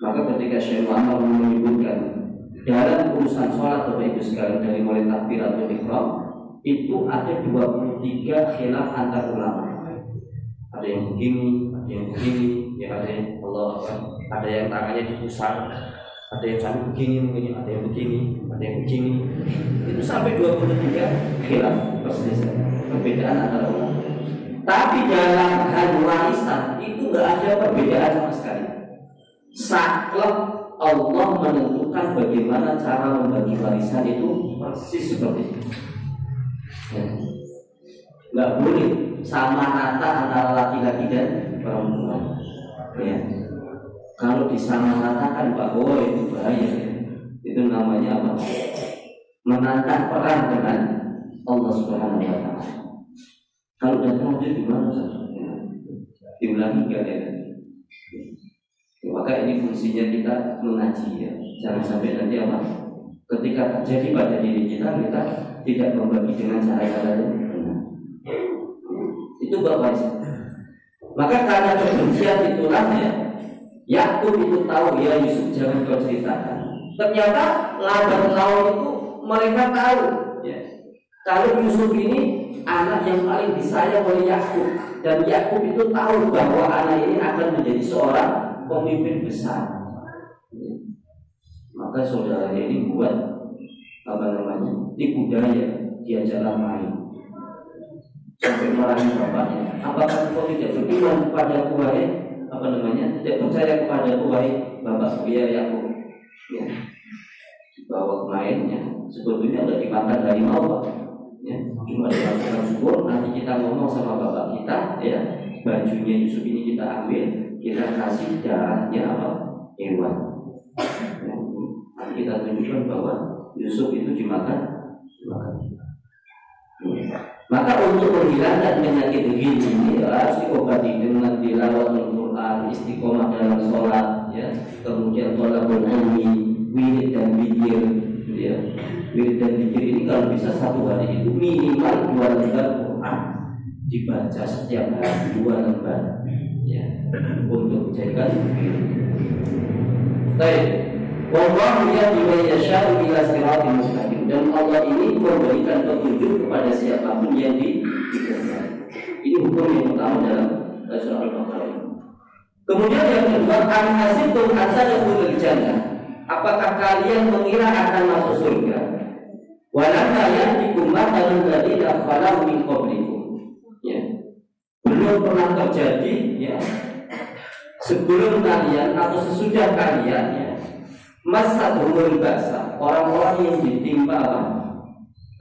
Maka ketika Syekh Muhammad menyebutkan dalam urusan sholat Bapak Ibu sekalian dari mulai takbir atau ihram itu ada 23 khilaf antar ulama. Ada yang begini, ya, ada yang Allah, ada yang tangannya dipusar, ada yang sampai begini, ada yang begini, ada yang begini. Itu sampai 23 khilaf perselisihan, perbedaan antara ulama. Tapi dalam hal warisan itu nggak ada perbedaan sama sekali. Saklek Allah menentukan bagaimana cara membagi warisan itu persis seperti itu. Ya. Nggak boleh sama rata antara laki-laki dan perempuan. Ya. Kalau disamaratakan Pak Bowo itu bahaya. Ya. Itu namanya apa? Menantang perang dengan Allah Subhanahu Wa Taala. Kalau udah terlanjur gimana saja? Ya. Diulangi nggak ya? Maka ini fungsinya kita mengaji, ya. Jangan sampai nanti apa? Ketika terjadi pada diri kita tidak membagi dengan cara-cara yang benar. Itu Bapak. Maka karena kebencian itulah, ya, Yakub itu tahu, ya Yusuf jangan kau ceritakan. Ternyata lambat laun itu mereka tahu, ya, kalau Yusuf ini anak yang paling disayang oleh Yakub, dan Yakub itu tahu bahwa anak ini akan menjadi seorang pemimpin besar. Maka saudaranya ini buat tipu daya, diajak main sampai marahi bapaknya. Apakah kau tidak beriman kepada aku, wahai tidak percaya kepada aku, wahai bapak saya Yakub? Ya, dibawa mainnya. Sebetulnya tidak dimakan dari mau, ya, cuma dilakukan syukur. Nanti kita ngomong sama bapak kita, ya, bajunya Yusuf ini kita ambil, kita kasih darahnya apa? Hewan. Ya, nanti kita tunjukkan bahwa Yusuf itu dimakan. Maka untuk menghilangkan penyakit begini, ya, harus diobati dengan tilawat Al-Quran, istiqomah dalam sholat, ya, kemudian thalabul ilmi, wirid dan zikir, ya. Wirid dan zikir ini kalau bisa satu hari itu minimal 2 lembar Quran dibaca. baca setiap hari 2 lembar ya, untuk dijadikan zikir. Baik, wallahu yahdi man yasha'u ila siratal mustaqim, dan Allah ini memberikan petunjuk kepada siapapun yang dikehendaki. Ini hukum yang utama dalam surah Al-Baqarah. Kemudian yang kedua, an-hasibtum an tadkhulul jannah, apakah kalian mengira akan masuk surga? Walamma ya'tikum mathalul ladzina khalau min qablikum. Ya. Belum pernah terjadi ya, sebelum kalian atau sesudah kalian ya, masadhumul ba'sa, orang-orang yang ditimpa apa?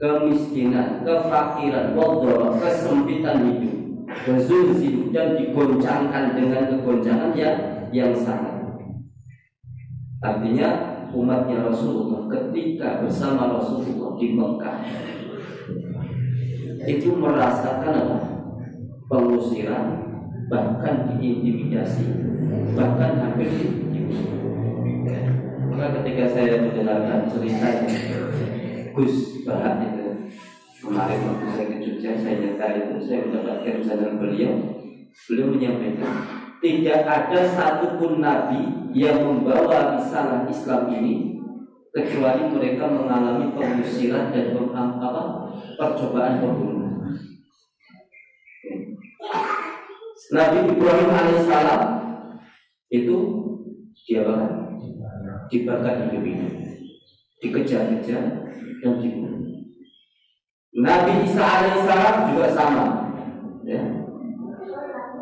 Kemiskinan, kefakiran, wadhara, kesempitan hidup, bezulzil, dan digoncangkan dengan kegoncangan yang sangat. Artinya umatnya Rasulullah ketika bersama Rasulullah di Mekah itu merasakan apa? Pengusiran, bahkan diintimidasi, bahkan hampir dibunuh. Maka ketika saya mendengarkan cerita Gus Bahat itu kemarin waktu saya ke Jogja, saya nyata itu saya mendapatkan ucapan beliau menyampaikan tidak ada satupun nabi yang membawa risalah Islam ini kecuali mereka mengalami pengusiran dan percobaan pembunuhan. Nabi Ibrahim alaihissalam itu dia dibakar hidup-hidup, dikejar-kejar dan dibunuh. Nabi Isa alaihissalam juga sama ya.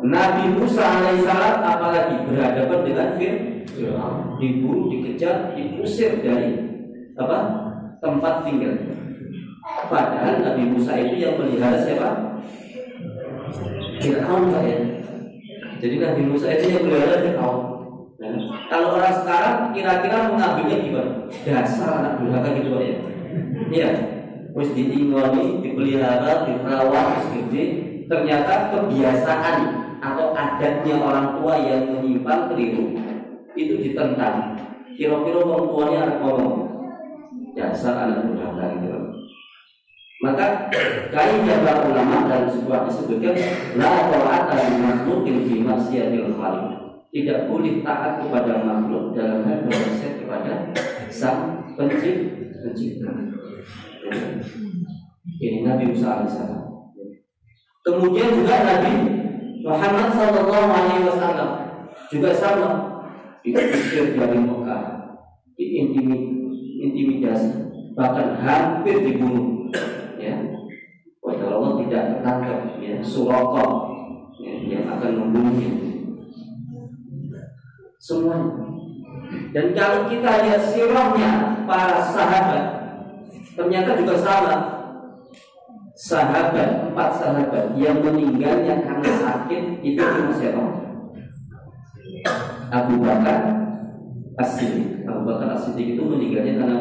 Nabi Musa alaihissalam apalagi berhadapan dengan Fir'aun, dibunuh, dikejar, diusir dari tempat tinggal. Padahal Nabi Musa itu yang melihara siapa? Fir'aun ya. Jadi Nabi Musa itu yang melihara Fir'aun. Nah, kalau orang sekarang kira-kira mengambilnya gimana? Dasar anak durhaka gitu ya. Iya. Terus diingoni, dipelihara, dirawat, gede. Ternyata kebiasaan atau adatnya orang tua yang menyimpang keliru itu ditentang. Kira-kira orang tuanya anak ngomong dasar anak durhaka gitu. Maka kaidah para ulama dalam sebuah disebutkan la ta'ata li makhluqin fi maksiatil khaliq. Tidak boleh taat kepada makhluk dalam hal bermaksiat kepada sang pencipta. Ini Nabi Musa alaihissalam. Kemudian juga Nabi Muhammad sallallahu alaihi wasallam juga sama, diusir dari Mekah, diintimidasi, bahkan hampir dibunuh. Ya, padahal Allah tidak tertangkap ya, Suraqah ya, yang akan membunuhnya. Semuanya. Dan kalau kita lihat sirahnya para sahabat, ternyata juga sama. Sahabat, 4 sahabat yang meninggalnya karena sakit itu cuma siapa? Abu Bakar As-Siddiq. Abu Bakar As-Siddiq itu meninggalnya karena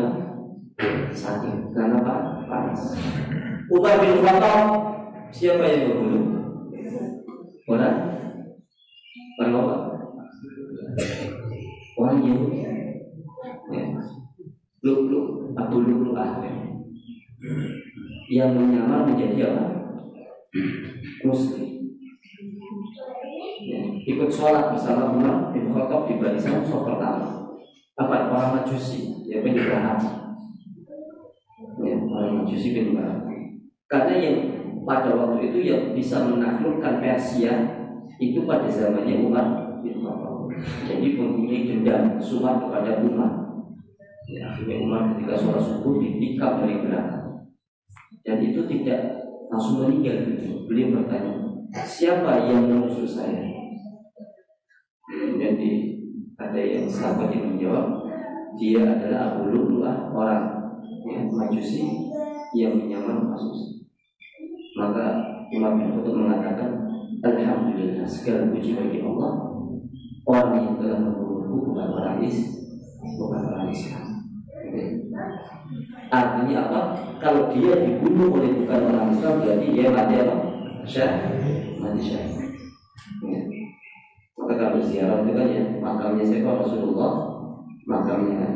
sakit, karena panas. Umar bin Khattab, siapa yang membunuh? Orang apa? Orang Yahudi. Ya. Lu Abu Lu'lu'ah yang menyamar menjadi apa? Muslim. Ya. Ikut sholat bersama Umar bin Khattab di barisan sholat pertama. Apa? Orang Majusi, ya penyembah api. Ya, orang Majusi penyembah api. Karena yang pada waktu itu yang bisa menaklukkan Persia itu pada zamannya Umar bin Khattab. Jadi mempunyai dendam sumat kepada Umar. Ya, akhirnya Umar ketika sholat subuh ditikam dari belakang. Dan itu tidak langsung meninggal. Beliau bertanya, siapa yang menusuk saya? Jadi ada yang sahabat yang menjawab, dia adalah Abu Lu'lu'ah, orang yang Majusi yang menyamar Majusi. Maka Umar bin Khattab mengatakan, alhamdulillah, segala puji bagi Allah, orang yang telah membunuhku bukan orang Islam. Artinya apa? Kalau dia dibunuh oleh bukan orang Islam, berarti dia mati apa? Mati syahid. Ya. Maka kalau ziarah itu kan ya, makamnya siapa? Rasulullah, makamnya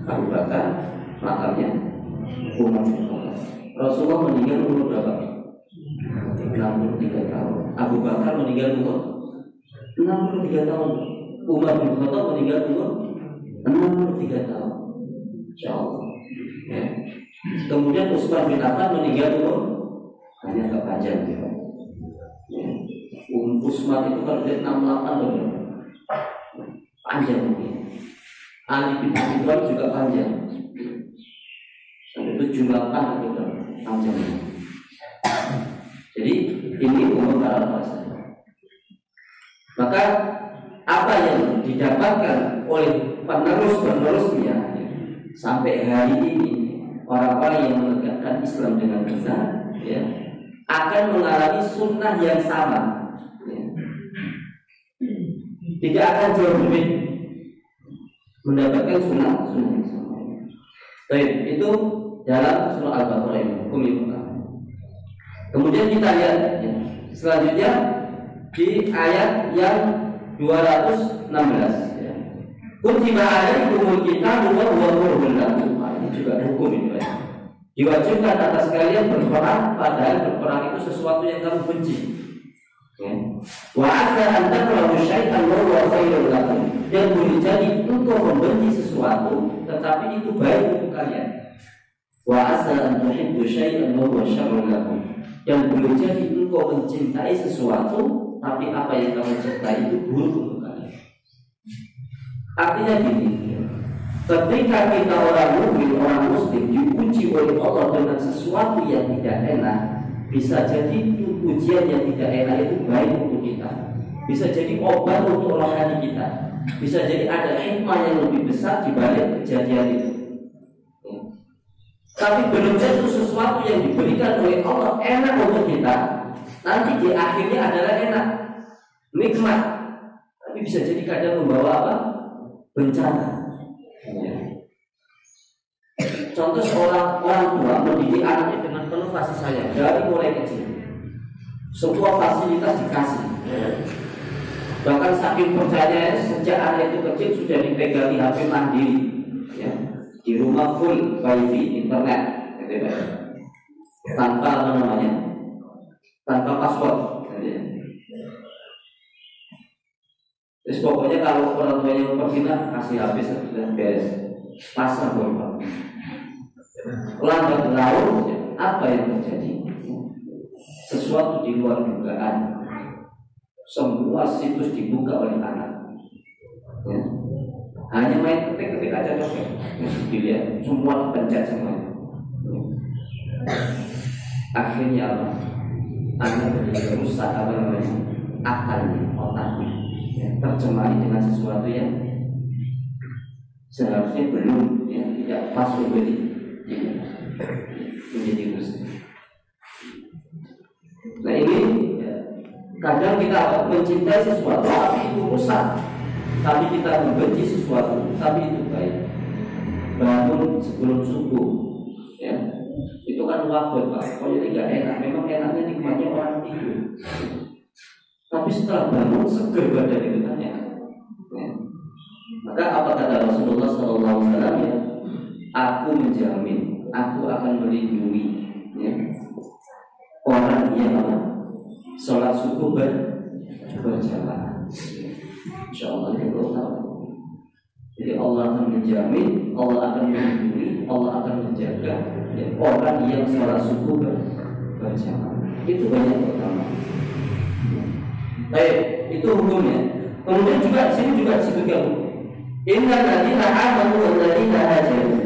Abu Bakar, makamnya Umar bin Khattab. Rasulullah meninggal umur berapa? 63 tahun. Abu Bakar meninggal umur 63 tahun. Umar bin Khattab meninggal umur 63 tahun. Insyaallah. Ya. Kemudian Utsman bin Affan meninggal umur hanya agak panjang ya. Utsman itu kalau dia 68 tahun. Panjang mungkin. Ali bin Abi Thalib juga panjang. Sampai 78 itu panjang. Jadi ini umur para rasul. Maka apa yang didapatkan oleh penerus-penerusnya sampai hari ini, orang-orang yang menegakkan Islam dengan benar, ya, akan mengalami sunnah yang sama, ya. Tidak akan jauh berbeda, mendapatkan sunnah yang sama. Baik, itu dalam surah Al-Baqarah ini, hukum yang pertama. Kemudian kita lihat ya, selanjutnya di ayat yang 216 ya. Kutiba alaikumul qitalu wa huwa kurhun lakum. Ini juga hukum itu ya. Diwajibkan atas kalian berperang, padahal berperang itu sesuatu yang kamu benci. Ya. Wa asa an takrahu syai'an wa huwa khairun lakum. Dan boleh jadi engkau membenci sesuatu tetapi itu baik untuk kalian. Wa asa an tuhibbu syai'an wa huwa syarrun lakum. Dan boleh jadi engkau mencintai sesuatu, tapi apa yang kamu cintai itu buruk untuk kalian. Artinya gini, ketika kita orang mukmin, orang muslim diuji oleh Allah dengan sesuatu yang tidak enak, bisa jadi itu ujian yang tidak enak itu baik untuk kita. Bisa jadi obat untuk rohani kita. Bisa jadi ada hikmah yang lebih besar di balik kejadian itu. Tapi belum tentu sesuatu yang diberikan oleh Allah enak untuk kita, nanti di akhirnya adalah enak, nikmat. Tapi bisa jadi kadang membawa apa? Bencana. Contoh seorang orang tua mendidik anaknya dengan penuh kasih sayang dari mulai kecil. Sebuah fasilitas dikasih. Bahkan saking percayanya sejak anak itu kecil sudah dipegangi HP mandiri. Ya. Di rumah full wifi internet, tanpa apa namanya, tanpa password. Terus pokoknya kalau orang tuanya berpindah kasih habis sudah beres, pasang bomba. Lambat laun apa yang terjadi? Sesuatu di luar dugaan. Semua situs dibuka oleh anak. Ya. Hanya main ketik-ketik aja doang. Dilihat semua pencet semuanya. Akhirnya apa? Anak menjadi rusak apa namanya? Akalnya, otaknya. Ya, tercemari dengan sesuatu yang seharusnya belum, ya, tidak pas untuk menjadi rusak. Nah ini ya, kadang kita mencintai sesuatu tapi itu rusak. Tapi kita membenci sesuatu, tapi itu baik. Bangun sebelum subuh, ya, itu kan waktu Pak. Oh jadi nggak enak. Memang enaknya nikmatnya orang tidur. Tapi setelah bangun seger badan itu kan enak. Ya. Maka apa kata Rasulullah SAW ya? Aku menjamin, aku akan melindungi ya, orang yang sholat subuh berjamaah. InsyaAllah itu tahu. Jadi Allah akan menjamin, Allah akan melindungi, Allah akan menjaga ya, orang yang sholat subuh berjamaah. Itu banyak pertama. Baik, itu hukumnya. Kemudian juga sini juga disebutkan innal ladzina amanu wal ladzina hajaru.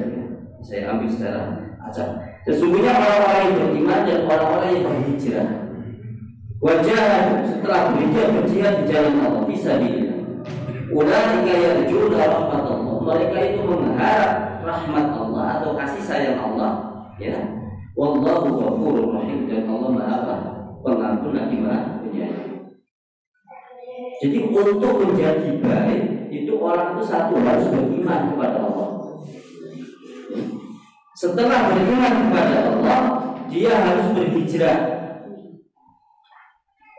Saya ambil secara acak. Sesungguhnya orang-orang yang beriman dan orang-orang yang berhijrah. Wajah setelah berjihad di jalan Allah bisa dilihat. Ulaika yarjuna rahmatullah. Mereka itu mengharap rahmat Allah atau kasih sayang Allah. Ya, wallahu ghafurur rahim, dan Allah Maha Pengampun lagi Maha Penyayang. Jadi untuk menjadi baik itu orang itu satu harus beriman kepada Allah. Setelah beriman kepada Allah, dia harus berhijrah.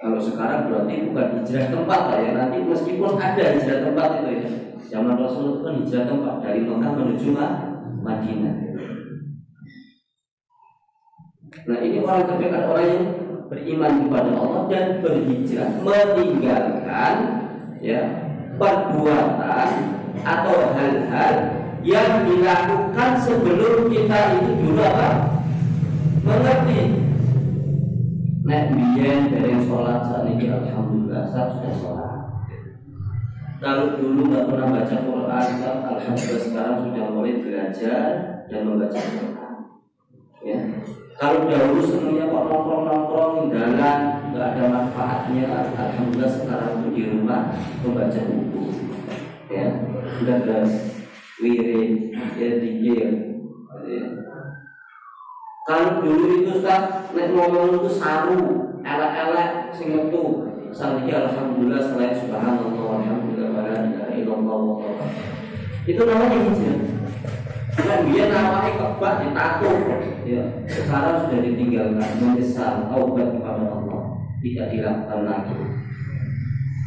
Kalau sekarang berarti bukan hijrah tempat lah ya. Nanti meskipun ada hijrah tempat itu ya. Zaman Rasul itu kan hijrah tempat dari Mekah menuju Madinah. Nah ini orang terdekat, orang yang beriman kepada Allah dan berhijrah, meninggalkan ya perbuatan atau hal-hal yang dilakukan sebelum kita itu dulu apa? Mengerti. Nek biyen dereng sholat saat ini alhamdulillah saya sudah sholat. Kalau dulu nggak pernah baca Quran, alhamdulillah sekarang sudah mulai belajar dan membaca Quran. Ya. Kalau dahulu semuanya kok nongkrong-nongkrong jalan nggak ada manfaatnya, alhamdulillah sekarang itu di rumah membaca buku. Ya, sudah jelas wirid, ya dikir. Kalau dulu itu Ustaz, nek ngomong itu saru, elek-elek, sing metu. Saniki alhamdulillah selain subhanallah walhamdulillah wala ilaha illallah. Itu namanya hijrah. Kan dia namanya kebak ditato. Ya, sekarang sudah ditinggalkan, menyesal, taubat kepada Allah, tidak dilakukan lagi.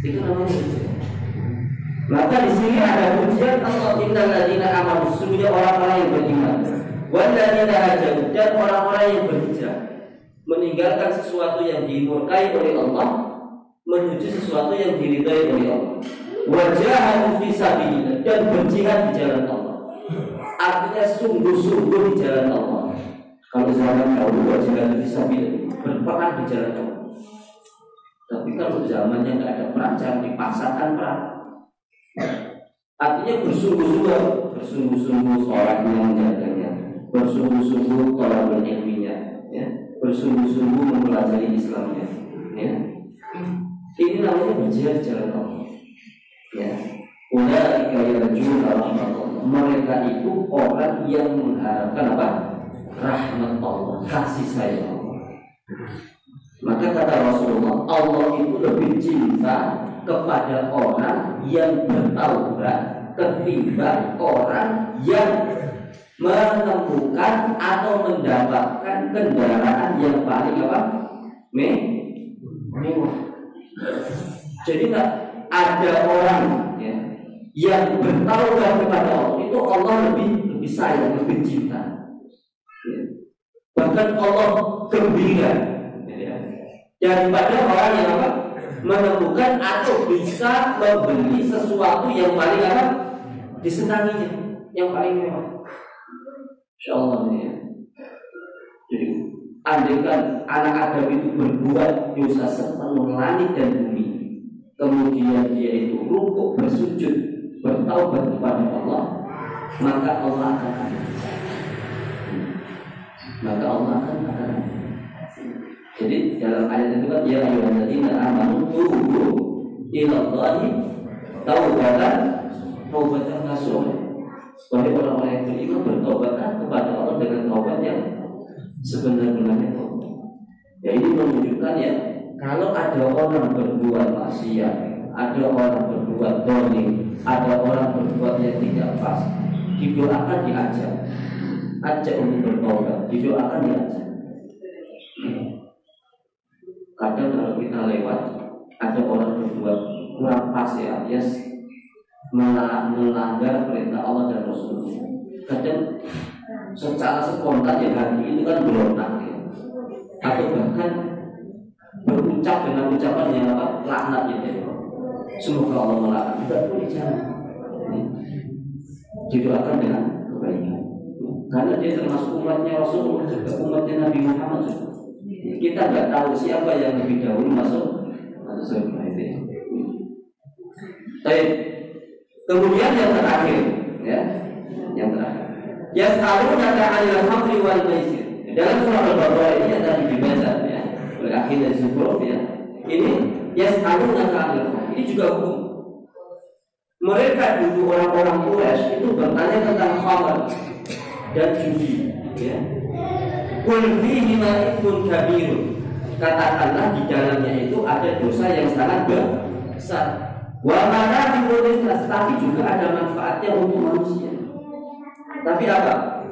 Itu namanya hijrah. Maka di sini ada ujian Allah innal ladzina amanu, sesungguhnya orang-orang yang beriman. Walladzina hajaru, dan orang-orang yang berhijrah, meninggalkan sesuatu yang dimurkai oleh Allah menuju sesuatu yang diridai oleh Allah. Wajahadu fi sabilillah, dan berjihad di jalan Allah. Artinya sungguh-sungguh di jalan Allah. Kalau zaman dahulu wajahadu fi sabilillah, berperang di jalan Allah. Tapi kalau zamannya nggak ada perang, jangan dipaksakan perang. Artinya bersungguh-sungguh sholat yang menjaganya, bersungguh-sungguh tolabul ilminya, ya, bersungguh-sungguh mempelajari Islamnya, ya. Ini namanya berjihad jalan Allah. Ya, ulaika yarjuna rahmatullah. Mereka itu orang yang mengharapkan apa? Rahmat Allah, kasih sayang Allah. Maka kata Rasulullah, Allah itu lebih cinta kepada orang yang bertaubat ketimbang orang yang menemukan atau mendapatkan kendaraan yang paling apa? Mewah. Jadi tak ada orang ya, yang bertaubat kepada Allah itu Allah lebih sayang, lebih cinta. Ya. Bahkan Allah gembira ya, daripada orang yang apa? Menemukan atau bisa membeli sesuatu yang paling apa? Disenanginya, yang paling mewah. Insyaallah ya. Jadi andaikan anak Adam itu berbuat dosa sepenuh langit dan bumi, kemudian dia itu rukuk bersujud bertaubat kepada Allah, maka Allah akan Jadi dalam ayat itu kan ya ayyuhalladzina amanu tubu ilallahi taubatan nasuha. Wahai orang-orang yang beriman, bertobatlah kepada Allah dengan taubat yang sebenar-benarnya taubat. Ya, ini menunjukkan ya, kalau ada orang berbuat maksiat, ada orang berbuat dolim, ada orang berbuat yang tidak pas, didoakan diajak, ajak untuk bertobat, didoakan diajak. Kadang kalau kita lewat, ada orang berbuat kurang pas ya, alias melanggar perintah Allah dan Rasulullah. Kadang secara spontan ya hati itu kan berontak ya. Atau bahkan berucap dengan ucapan yang apa? Laknat gitu ya. Semoga Allah melaknat. Tidak boleh, jangan. Didoakan dengan kebaikan. Karena dia termasuk umatnya Rasulullah, juga umatnya Nabi Muhammad juga. Kita nggak tahu siapa yang lebih dahulu masuk surga itu. Baik. Kemudian yang terakhir, ya, yang terakhir. Yas'alunaka 'anil khamri wal maisir. Dalam surah Al-Baqarah ini yang tadi dibaca ya, oleh Akhil dan Zukhruf ya. Ini yas'alunaka 'anil khamri. Ini juga hukum. Mereka dulu orang-orang Quraisy itu bertanya tentang khamr dan judi, ya. Qul fihi ma ithmun kabir. Katakanlah di dalamnya itu ada dosa yang sangat besar. Wa manafi'u linnas, tapi juga ada manfaatnya untuk manusia. Tapi apa?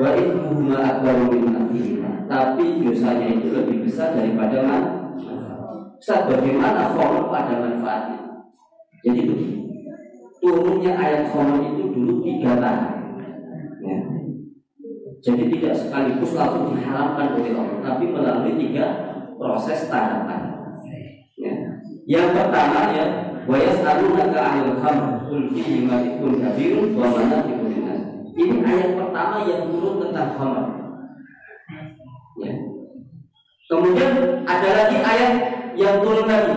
Wa ithmuhuma akbaru min naf'ihima. Tapi dosanya itu lebih besar daripada manfaat. Bagaimana khamr ada manfaatnya? Jadi turunnya ayat khamr itu dulu 3 tahun. Ya. Jadi tidak sekaligus langsung diharamkan oleh Allah, tapi melalui 3 proses tahapan. Ya. Yang pertama ya, wa yas'alunaka 'anil khamr qul fihi ma'un kabirun wa manafi'un linnas. Ini ayat pertama yang turun tentang khamr. Ya. Kemudian ada lagi ayat yang turun lagi.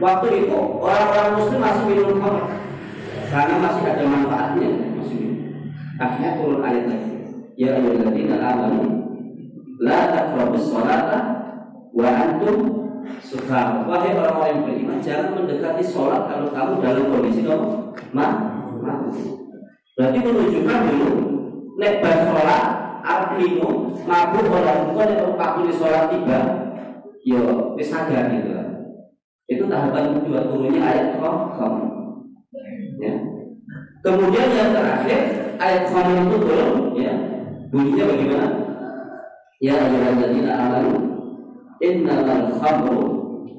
Waktu itu orang-orang muslim masih minum khamr karena masih ada manfaatnya, masih minum. Akhirnya turun ayat lagi. Ya ayyuhalladzina amanu la taqrabus sholata wa antum sukar. Wahai orang-orang yang beriman, jangan mendekati sholat kalau kamu dalam kondisi kamu mabuk. Berarti menunjukkan dulu nek bar sholat artimu mabuk orang bukan yang waktu di sholat tiba, yo wis sadar gitu. Itu tahapan kedua turunnya ayat khamr. Ya. Kemudian yang terakhir ayat khamr itu turun, ya. Bunyinya bagaimana? Ya ayyuhalladzina amanu innamal khamru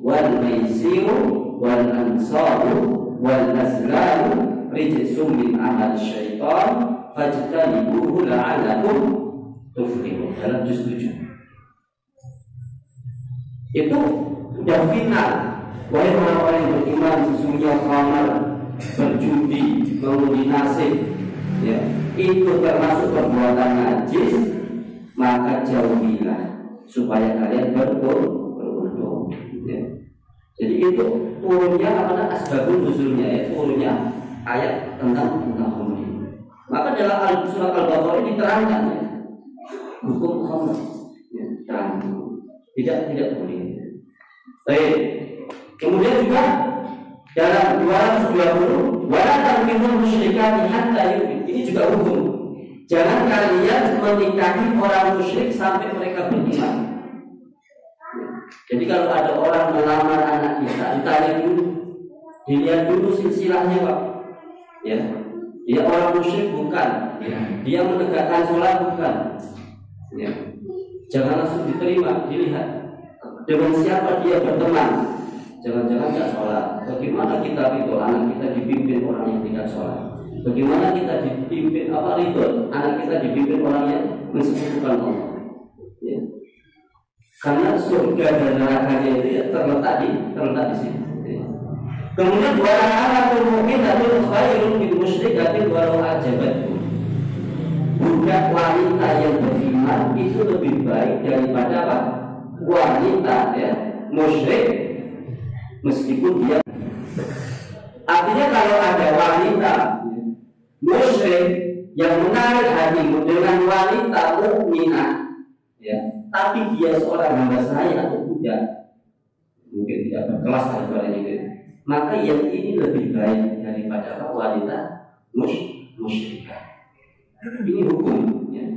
wal maisiru wal ansabu wal azlamu rijsum min amal syaitan fajtanibuhu la'allakum tuflihun. Dalam juz 7 itu sudah final. Wahai orang-orang yang beriman, sesungguhnya khamar, berjudi, mengundi nasib, ya, itu termasuk perbuatan najis, maka jauhilah supaya kalian beruntung. Ya. Jadi itu turunnya apa? Asbabun nuzulnya, ya, turunnya ayat tentang khamr. Maka dalam surat Al-Baqarah diterangkan, ya, hukum khamr, ya, tidak boleh. Baik. Kemudian juga dalam 220 wala tankihu musyrikati hatta yu'min. Ini juga hukum. Jangan kalian menikahi orang musyrik sampai mereka beriman. Jadi kalau ada orang melamar anak kita, ditanya dulu, dilihat dulu silsilahnya, Pak. Ya. Dia orang musyrik bukan, ya. Dia menegakkan sholat bukan. Ya. Jangan langsung diterima, dilihat dengan siapa dia berteman. Jangan-jangan tidak sholat. Bagaimana kita ridho anak kita dipimpin orang yang tidak sholat? Bagaimana kita dipimpin ridho anak kita dipimpin orang yang mensekutukan Allah? Ya. Karena surga dan nerakanya itu ya, terletak di sini. Ya. Kemudian walaupun mungkin atau khairun min musyrikatin walau ajabatku. Budak wanita yang beriman itu lebih baik daripada apa? Wanita ya musyrik. Meskipun dia, artinya kalau ada wanita musyrik yang menarik hatimu dengan wanita mukminah, ya, tapi dia seorang hamba saya atau tidak, mungkin tidak berkelas daripada itu, maka yang ini lebih baik daripada wanita musyrikah. Ini hukum, ya.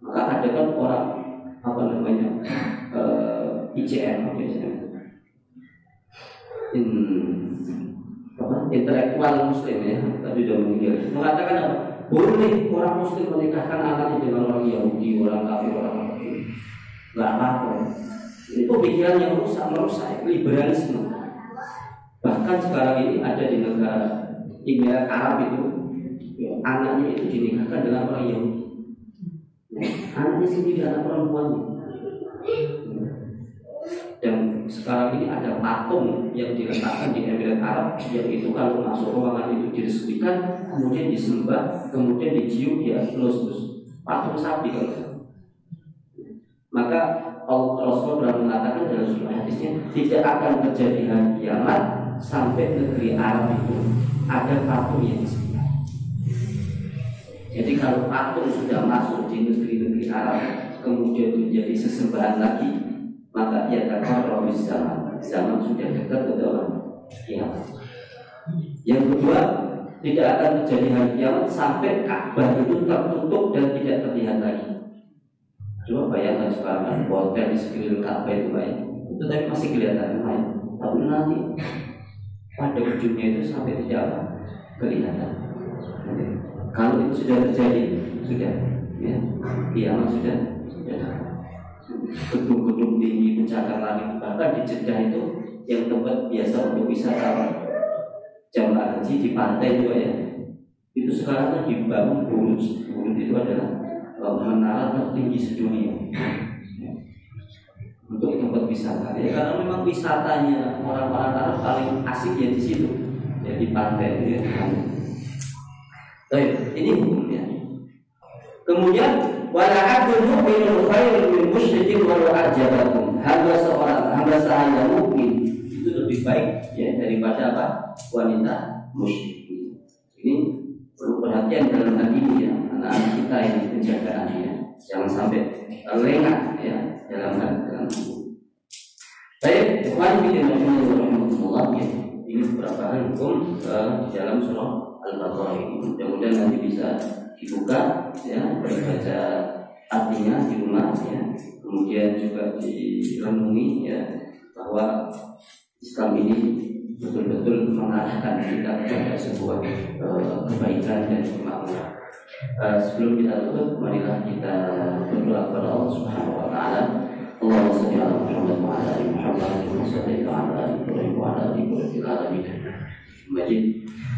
Maka ada kan orang ICM biasanya. Intelektual muslim ya, tadi sudah meninggal, mengatakan apa? Boleh orang muslim menikahkan anaknya dengan orang Yahudi, orang kafir, orang apa? Nggak apa-apa. Ini pemikiran yang merusak liberalisme. Bahkan sekarang ini ada di negara Emirat Arab itu, ya, anaknya itu dinikahkan dengan orang Yahudi. Anaknya sendiri anak perempuannya. Dan sekarang ini ada patung yang diletakkan di Emirat Arab, yang itu kalau masuk ruangan itu diresmikan, kemudian disembah, kemudian dicium, dia terus patung sapi kan. Maka Rasulullah pernah mengatakan dalam sebuah hadisnya, tidak akan terjadi hari kiamat sampai negeri Arab itu ada patung yang disembah. Jadi kalau patung sudah masuk di negeri-negeri Arab, kemudian menjadi sesembahan lagi, maka ia akan robis zaman sudah dekat ke dalam kiamat. Yang kedua, tidak akan terjadi hari kiamat sampai Ka'bah itu tertutup dan tidak terlihat lagi. Coba bayangkan sekarang hotel di sekeliling Ka'bah itu banyak, itu tapi masih kelihatan main. Tapi nanti pada ujungnya itu sampai tidak kelihatan. Kalau itu sudah terjadi, sudah, ya, kiamat sudah. Gedung-gedung tinggi pencakar langit, bahkan di Jeddah itu yang tempat biasa untuk wisata jamaah haji di pantai juga ya, itu sekarang kan dibangun Burj itu adalah menara tertinggi sedunia. untuk tempat wisata. Ya karena memang wisatanya orang-orang Arab paling asik ya di situ, ya di pantai ya. Baik, ini hukumnya. Kemudian wala abdun mu'minun khairun min musyrikin walau a'jabakum. Hamba sahaya mukmin itu lebih baik ya daripada apa? Wanita musyrik. Ini perlu perhatian dalam hal ini ya, anak-anak kita ini penjagaannya jangan sampai lengah ya dalam hukum. Baik, ikhwan fillah rahimahullah ya. Ini beberapa hukum di dalam surah Al-Baqarah ini. Mudah-mudahan nanti bisa dibuka ya, baca artinya di rumah ya. Kemudian juga direnungi ya bahwa Islam ini betul-betul mengarahkan kita kepada sebuah kebaikan dan kemakmuran. Sebelum kita tutup, marilah kita berdoa kepada Allah Subhanahu wa taala. Allahumma shalli ala Muhammad wa ala ali Muhammad wa salli ala ali Ibrahim wa ala ali Ibrahim fil alamin. Majid.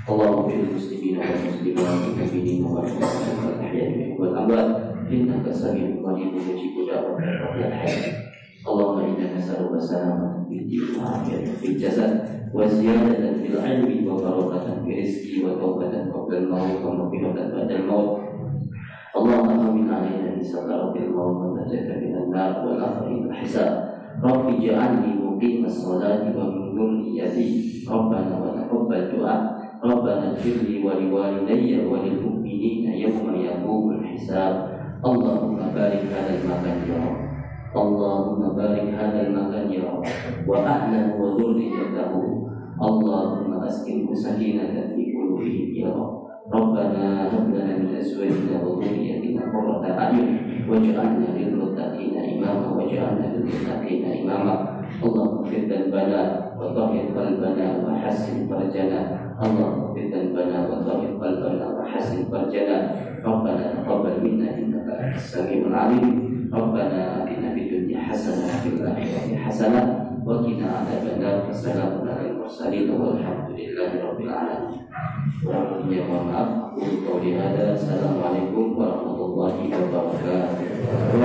Allahumma bil muslimina wal muslimat wal mu'minina wal mu'minat wal ahya'i wal amwat innaka sami'un qaribun mujibud da'wat hayy. Allahumma inna nas'aluka salamatan fid din wa afiyatan fil jasad wa ziyadatan fil 'ilmi wa barakatan fil rizqi wa tawbatan qabla al-maut wa maghfiratan ba'da al-maut. Allahumma amin 'alaina bi sakaratil maut wa najatan minan nar wa akhiril hisab. Rabbi ij'alni muqimas salati wa min dhurriyyati Rabbana wa taqabbal du'a. Rabbana ighfirli wa liwalidayya wa lil mu'minina yawma yaqumul hisab. Allahumma barik hadal makan ya Rabb. Allahumma barik hadal makan ya Rabb wa ahlahu wa dhurriyyatahu. Allahumma askinhu sakinatan fi qulubihim ya Rabb. Rabbana hab lana min azwajina wa dhurriyyatina qurrata a'yun waj'alna lil muttaqina imama waj'alna lil muttaqina imama. Allahumma ighfir dhanbana wa tahhir qalbana wa hassin farjana. Allahumma ighfir dhanbana wa tahhir qalbana wa hassin farjana. Rabbana taqabbal minna innaka antas samiul 'alim. Rabbana atina fid dunya hasanah wa fil akhirati hasanah wa qina adzabannar. Wassalamu alal mursalin walhamdulillahi rabbil alamin. Wa maaf, aku qauli hada. Assalamualaikum warahmatullahi wabarakatuh.